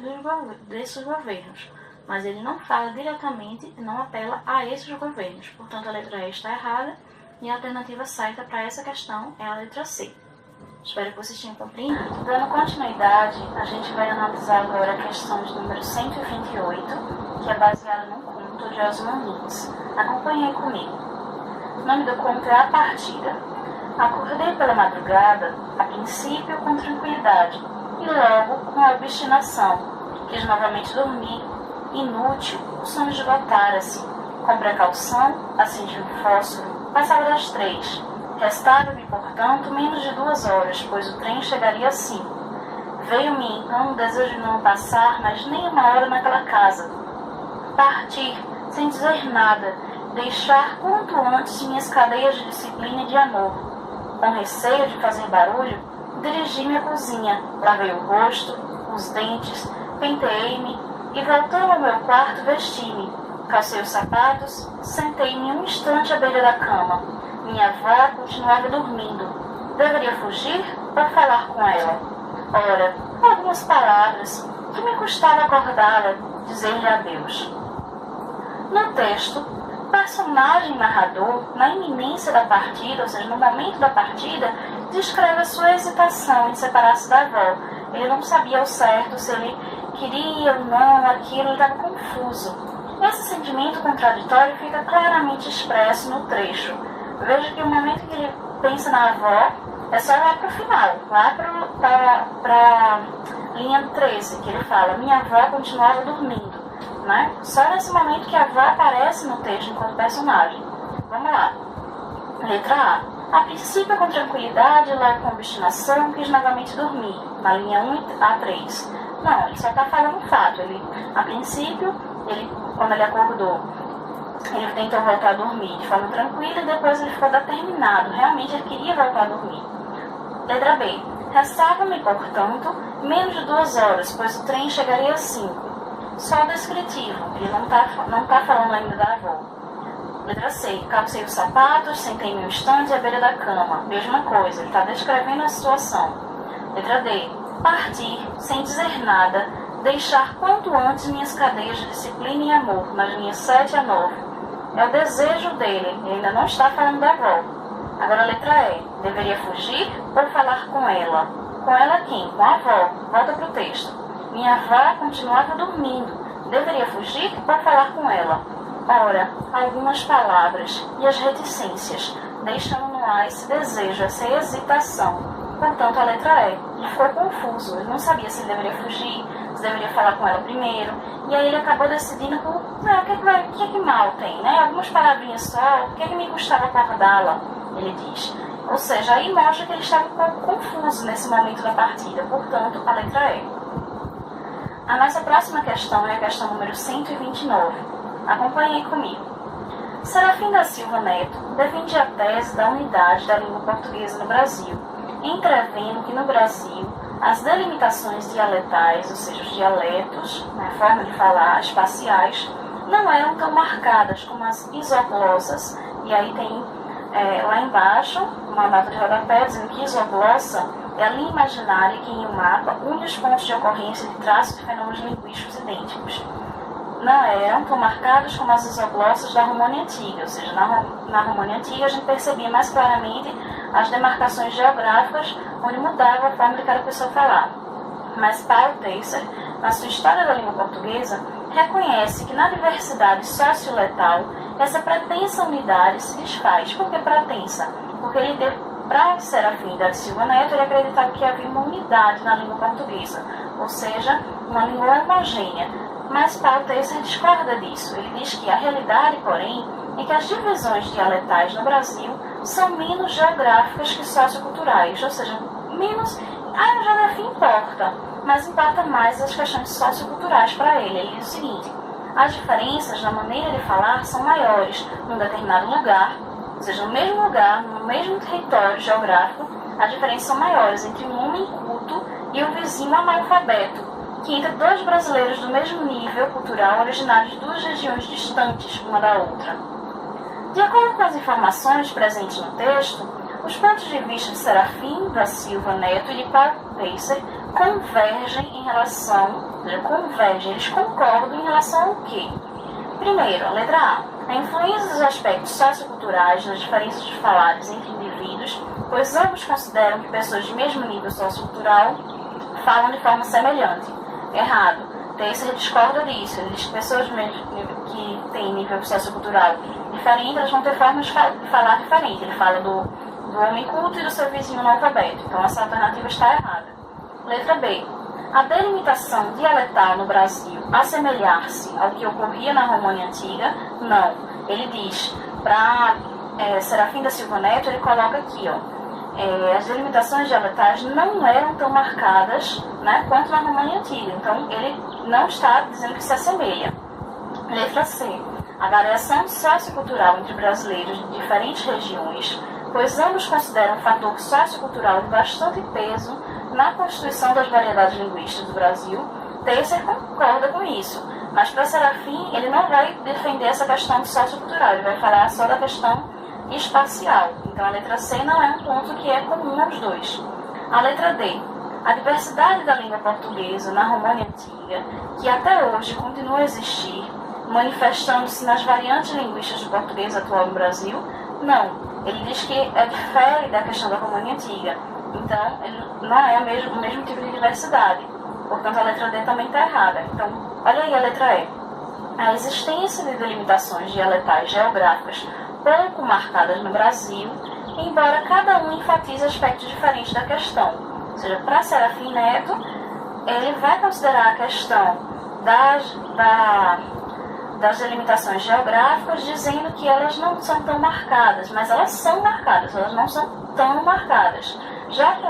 desses governos. Mas ele não fala diretamente e não apela a esses governos. Portanto, a letra E está errada e a alternativa certa para essa questão é a letra C. Espero que vocês tenham compreendido. Dando continuidade, a gente vai analisar agora a questão de número 128, que é baseada num conto de Osman Lins. Acompanhem comigo. O nome do conto é A Partida. Acordei pela madrugada, a princípio com tranquilidade, e logo com obstinação. Quis novamente dormir. Inútil, o sono esgotara-se. Com precaução, acendi um fósforo. Passava das 3. Restava-me, portanto, menos de 2 horas, pois o trem chegaria às 5. Veio-me então o desejo de não passar mais nem uma hora naquela casa. Partir, sem dizer nada, deixar quanto antes minhas cadeias de disciplina e de amor. Com receio de fazer barulho, dirigi-me à cozinha, lavei o rosto, os dentes, penteei-me e, voltando ao meu quarto, vesti-me. Calcei os sapatos, sentei-me um instante à beira da cama. Minha avó continuava dormindo. Deveria fugir ou falar com ela? Ora, algumas palavras, que me custava acordá-la, dizer-lhe adeus. No texto, o personagem narrador, na iminência da partida, ou seja, no momento da partida, descreve a sua hesitação em separar-se da avó. Ele não sabia ao certo se ele queria ou não aquilo, ele estava confuso. Esse sentimento contraditório fica claramente expresso no trecho. Veja que o momento que ele pensa na avó é só lá para o final, lá para a linha 13, que ele fala: minha avó continuava dormindo. Né? Só nesse momento que a avó aparece no texto enquanto personagem. Vamos lá. Letra A. A princípio, com tranquilidade, logo com obstinação, quis novamente dormir. Na linha 1 a 3. Não, ele só está falando um fato. A princípio, quando ele acordou, ele tentou voltar a dormir de forma tranquila e depois ele ficou determinado. Realmente ele queria voltar a dormir. Letra B. Restava-me, portanto, menos de 2 horas, pois o trem chegaria às 5. Só descritivo, ele não tá falando ainda da avó. Letra C. Calcei os sapatos, sentei-me um instante à beira da cama. Mesma coisa, ele está descrevendo a situação. Letra D. Partir, sem dizer nada, deixar quanto antes minhas cadeias de disciplina e amor, nas linhas 7 a 9. É o desejo dele, ele ainda não está falando da avó. Agora a letra E. Deveria fugir ou falar com ela? Com ela quem? Com a avó. Volta para o texto. Minha avó continuava dormindo. Deveria fugir ou falar com ela? Ora, algumas palavras e as reticências, deixando no ar esse desejo, essa hesitação. Portanto, a letra E. Ele ficou confuso. Ele não sabia se ele deveria fugir, se deveria falar com ela primeiro. E aí ele acabou decidindo por, o que é que mal tem, né? Algumas palavrinhas só, o que é que me custava acordá-la? Ele diz. Ou seja, aí mostra que ele estava um pouco confuso nesse momento da partida. Portanto, a letra E. A nossa próxima questão é a questão número 129. Acompanhem comigo. Serafim da Silva Neto defendia a tese da unidade da língua portuguesa no Brasil, entrevendo que no Brasil as delimitações dialetais, ou seja, os dialetos, a forma de falar, espaciais, não eram tão marcadas como as isoglosas. E aí tem lá embaixo uma nota de rodapé dizendo que isoglossa é a linha imaginária que em um mapa une os pontos de ocorrência de traços de fenômenos linguísticos idênticos. Não eram tão marcados como as isoglossas da România Antiga, ou seja, na România Antiga a gente percebia mais claramente as demarcações geográficas onde mudava a forma de cada pessoa falar. Mas Paul Tasser na sua História da Língua Portuguesa, reconhece que na diversidade socioletal, essa pretensa unidade se desfaz. Por que pretensa? Porque para Serafim da Silva Neto, ele acreditava que havia uma unidade na língua portuguesa, ou seja, uma língua homogênea. Mas Paulo Teisser discorda disso. Ele diz que a realidade, porém, é que as divisões dialetais no Brasil são menos geográficas que socioculturais, ou seja, menos... a geografia importa, mas importa mais as questões socioculturais para ele. Ele diz o seguinte: as diferenças na maneira de falar são maiores num determinado lugar, ou seja, no mesmo lugar, no mesmo território geográfico, as diferenças são maiores entre um homem culto e um vizinho analfabeto, que entre dois brasileiros do mesmo nível cultural originários de duas regiões distantes uma da outra. De acordo com as informações presentes no texto, os pontos de vista de Serafim da Silva Neto e de Paulo Teisser convergem em relação, eles concordam em relação ao quê? Primeiro, a letra A influência dos aspectos socioculturais nas diferenças de falares entre indivíduos, pois ambos consideram que pessoas de mesmo nível sociocultural falam de forma semelhante. Errado. Teisser discorda disso. Ele diz que pessoas que têm nível sociocultural diferente, elas vão ter formas de falar diferente. Ele fala do homem culto e do seu vizinho analfabeto. Então, essa alternativa está errada. Letra B. A delimitação dialetal no Brasil assemelhar-se ao que ocorria na România Antiga? Não. Ele diz, para Serafim da Silva Neto, ele coloca aqui, as delimitações dialetais não eram tão marcadas, né, quanto na România Antiga. Então, ele não está dizendo que se assemelha. Letra C. A variação sociocultural entre brasileiros de diferentes regiões, pois ambos consideram um fator sociocultural de bastante peso na constituição das variedades linguísticas do Brasil. Teisser concorda com isso, mas para Serafim ele não vai defender essa questão sociocultural, ele vai falar só da questão espacial. Então a letra C não é um ponto que é comum aos dois. A letra D. A diversidade da língua portuguesa na România Antiga, que até hoje continua a existir, manifestando-se nas variantes linguísticas do português atual no Brasil? Não. Ele diz que difere da questão da România Antiga. Então, ele não é o mesmo tipo de diversidade. Portanto, a letra D também está errada. Então, olha aí a letra E. A existência de delimitações dialetais geográficas pouco marcadas no Brasil, embora cada um enfatize aspectos diferentes da questão. Ou seja, para Serafim Neto, ele vai considerar a questão das delimitações geográficas, dizendo que elas não são tão marcadas, mas elas são marcadas, elas não são tão marcadas, já que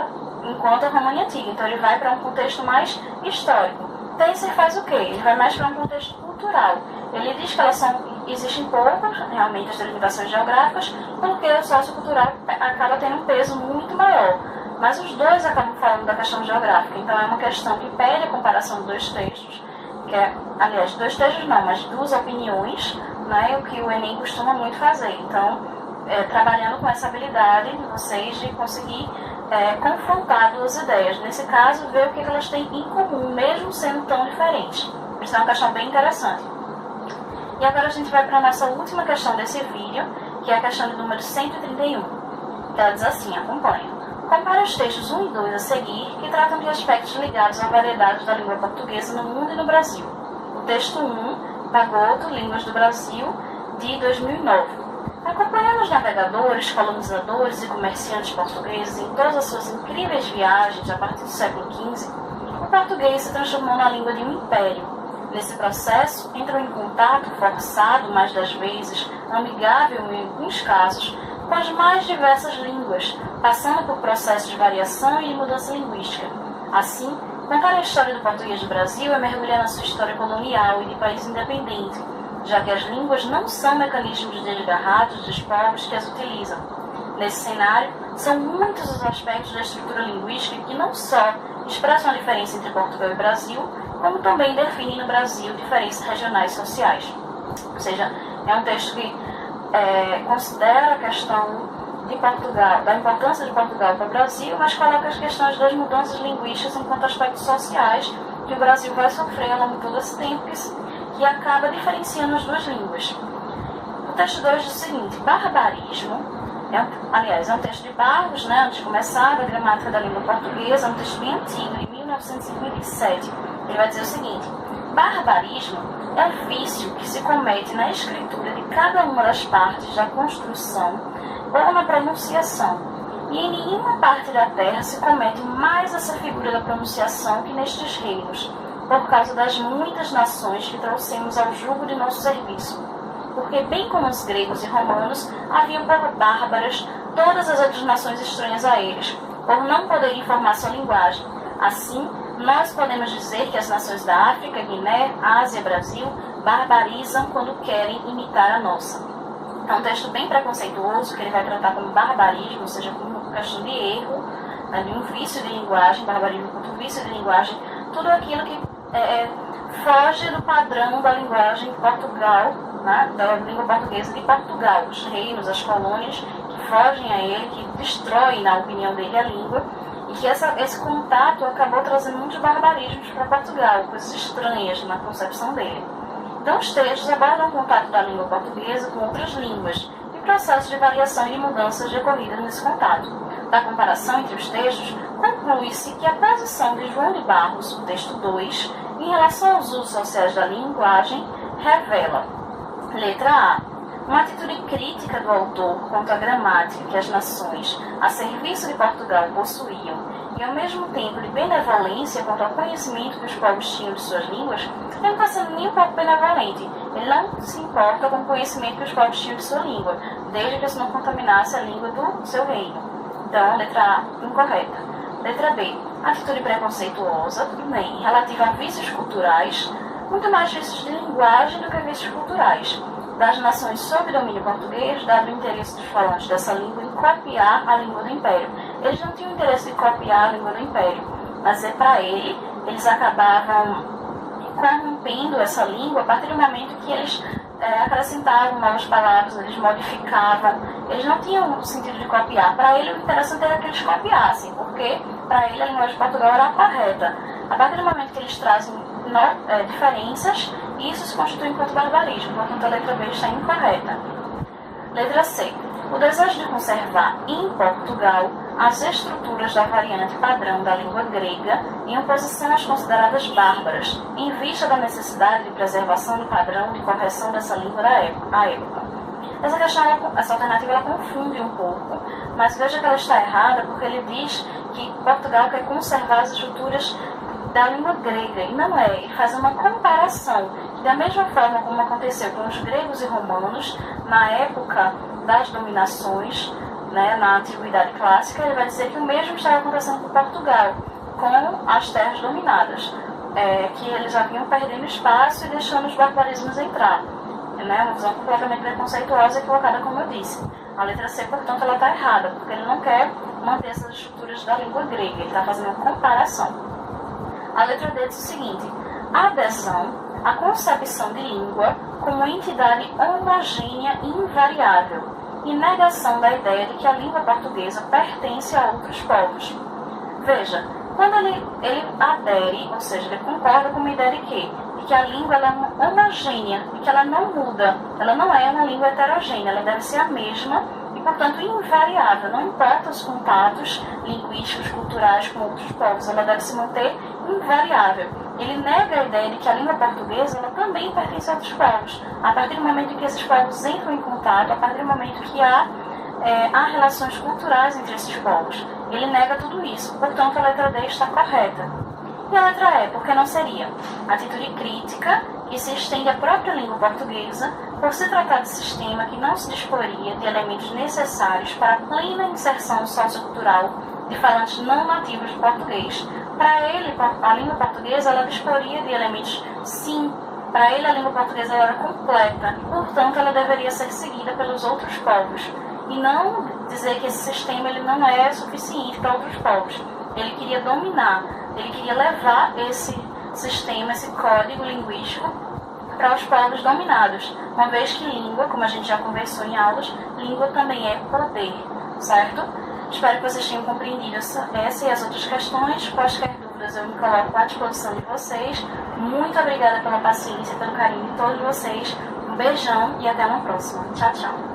enquanto a România Antiga. Então ele vai para um contexto mais histórico. Teisser faz o quê? Ele vai mais para um contexto cultural. Ele diz que existem poucas, realmente, as delimitações geográficas, porque o sociocultural acaba tendo um peso muito maior. Mas os dois acabam falando da questão geográfica. Então é uma questão que pede a comparação dos dois textos, aliás, dois textos não, mas duas opiniões, né, o que o Enem costuma muito fazer. Então, trabalhando com essa habilidade de vocês de conseguir confrontar duas ideias. Nesse caso, ver o que elas têm em comum, mesmo sendo tão diferentes. Isso é uma questão bem interessante. E agora a gente vai para a nossa última questão desse vídeo, que é a questão do número 131. Ela diz assim, acompanha. Compare os textos 1 e 2 a seguir, que tratam de aspectos ligados a variedades da língua portuguesa no mundo e no Brasil. O texto 1, Bagoto, Línguas do Brasil, de 2009. Acompanhando os navegadores, colonizadores e comerciantes portugueses em todas as suas incríveis viagens a partir do século XV, o português se transformou na língua de um império. Nesse processo, entrou em contato forçado, mais das vezes, amigável em alguns casos, com as mais diversas línguas, passando por processos de variação e de mudança linguística. Assim, contar a história do português do Brasil é mergulhar na sua história colonial e de país independente, já que as línguas não são mecanismos desgarrados dos povos que as utilizam. Nesse cenário, são muitos os aspectos da estrutura linguística que não só expressam a diferença entre Portugal e Brasil, como também definem no Brasil diferenças regionais e sociais. Ou seja, é um texto que considera a questão de Portugal, da importância de Portugal para o Brasil, mas coloca as questões das mudanças linguísticas enquanto aspectos sociais que o Brasil vai sofrer ao longo de todo esse tempo, que acaba diferenciando as duas línguas. O texto 2 diz o seguinte: barbarismo, é um texto de Barros, né, antes de começar, da gramática da língua portuguesa, é um texto bem antigo, de 1957. Ele vai dizer o seguinte: barbarismo é o vício que se comete na escritura de cada uma das partes da construção ou na pronunciação. E em nenhuma parte da terra se comete mais essa figura da pronunciação que nestes reinos, por causa das muitas nações que trouxemos ao jugo de nosso serviço. Porque, bem como os gregos e romanos, haviam por bárbaras todas as outras nações estranhas a eles, por não poderem formar sua linguagem. Assim, nós podemos dizer que as nações da África, Guiné, Ásia, Brasil, barbarizam quando querem imitar a nossa. É um texto bem preconceituoso, que ele vai tratar como barbarismo, ou seja, como questão de erro, né, de um vício de linguagem, barbarismo quanto vício de linguagem, tudo aquilo que foge do padrão da linguagem de Portugal, né, da língua portuguesa de Portugal, os reinos, as colônias que fogem a ele, que destroem, na opinião dele, a língua, e que esse contato acabou trazendo muitos barbarismos para Portugal, coisas estranhas na concepção dele. Então, os textos abordam o contato da língua portuguesa com outras línguas e processos de variação e de mudanças decorridas nesse contato. Da comparação entre os textos, conclui-se que a posição de João de Barros, o texto 2, em relação aos usos sociais da linguagem, revela: letra A. Uma atitude crítica do autor quanto à gramática que as nações, a serviço de Portugal, possuíam, e ao mesmo tempo de benevolência quanto ao conhecimento que os povos tinham de suas línguas. Ele não está sendo nem um pouco benevolente. Ele não se importa com o conhecimento que os povos tinham de sua língua, desde que isso não contaminasse a língua do seu reino. Então, letra A, incorreta. Letra B, atitude preconceituosa, tudo bem, relativa a vícios culturais, muito mais vícios de linguagem do que vícios culturais, das nações sob domínio português, dado o interesse dos falantes dessa língua em copiar a língua do Império. Eles não tinham interesse de copiar a língua do Império, mas para ele, eles acabavam corrompendo essa língua a partir do momento que eles acrescentavam novas palavras, eles modificavam. Eles não tinham o sentido de copiar. Para ele, o interessante era que eles copiassem, porque para ele a linguagem de Portugal era a correta. A partir do momento que eles trazem diferenças, isso se constitui enquanto barbarismo, portanto a letra B está incorreta. Letra C. O desejo de conservar em Portugal as estruturas da variante padrão da língua grega em oposição às consideradas bárbaras, em vista da necessidade de preservação do padrão de correção dessa língua à época. Essa alternativa ela confunde um pouco, mas veja que ela está errada porque ele diz que Portugal quer conservar as estruturas da língua grega, e não é. Ele faz uma comparação, que da mesma forma como aconteceu com os gregos e romanos, na época das dominações, né, na Antiguidade Clássica, ele vai dizer que o mesmo estava acontecendo com Portugal, com as terras dominadas, que eles já vinham perdendo espaço e deixando os barbarismos entrar. Né, uma visão completamente preconceituosa e colocada, como eu disse. A letra C, portanto, ela está errada, porque ele não quer manter essas estruturas da língua grega, ele está fazendo uma comparação. A letra D diz o seguinte: a adesão à concepção de língua como entidade homogênea e invariável, e negação da ideia de que a língua portuguesa pertence a outros povos. Veja, quando ele adere, ou seja, ele concorda com uma ideia de quê? De que a língua ela é homogênea, e que ela não muda, ela não é uma língua heterogênea, ela deve ser a mesma e, portanto, invariável, não importa os contatos linguísticos, culturais com outros povos, ela deve se manter invariável. Ele nega a ideia de que a língua portuguesa ela também pertence a outros povos. A partir do momento em que esses povos entram em contato, a partir do momento que há relações culturais entre esses povos. Ele nega tudo isso, portanto a letra D está correta. E a letra E, por que não seria? Atitude crítica que se estende à própria língua portuguesa, por se tratar de sistema que não se disporia de elementos necessários para a plena inserção sociocultural de falantes não nativos de português. Para ele, a língua portuguesa ela disporia de elementos, sim. Para ele, a língua portuguesa era completa, e, portanto, ela deveria ser seguida pelos outros povos. E não dizer que esse sistema ele não é suficiente para outros povos. Ele queria dominar, ele queria levar esse sistema, esse código linguístico para os povos dominados. Uma vez que língua, como a gente já conversou em aulas, língua também é poder, certo? Espero que vocês tenham compreendido essa e as outras questões. Quaisquer dúvidas eu me coloco à disposição de vocês. Muito obrigada pela paciência e pelo carinho de todos vocês. Um beijão e até uma próxima. Tchau, tchau.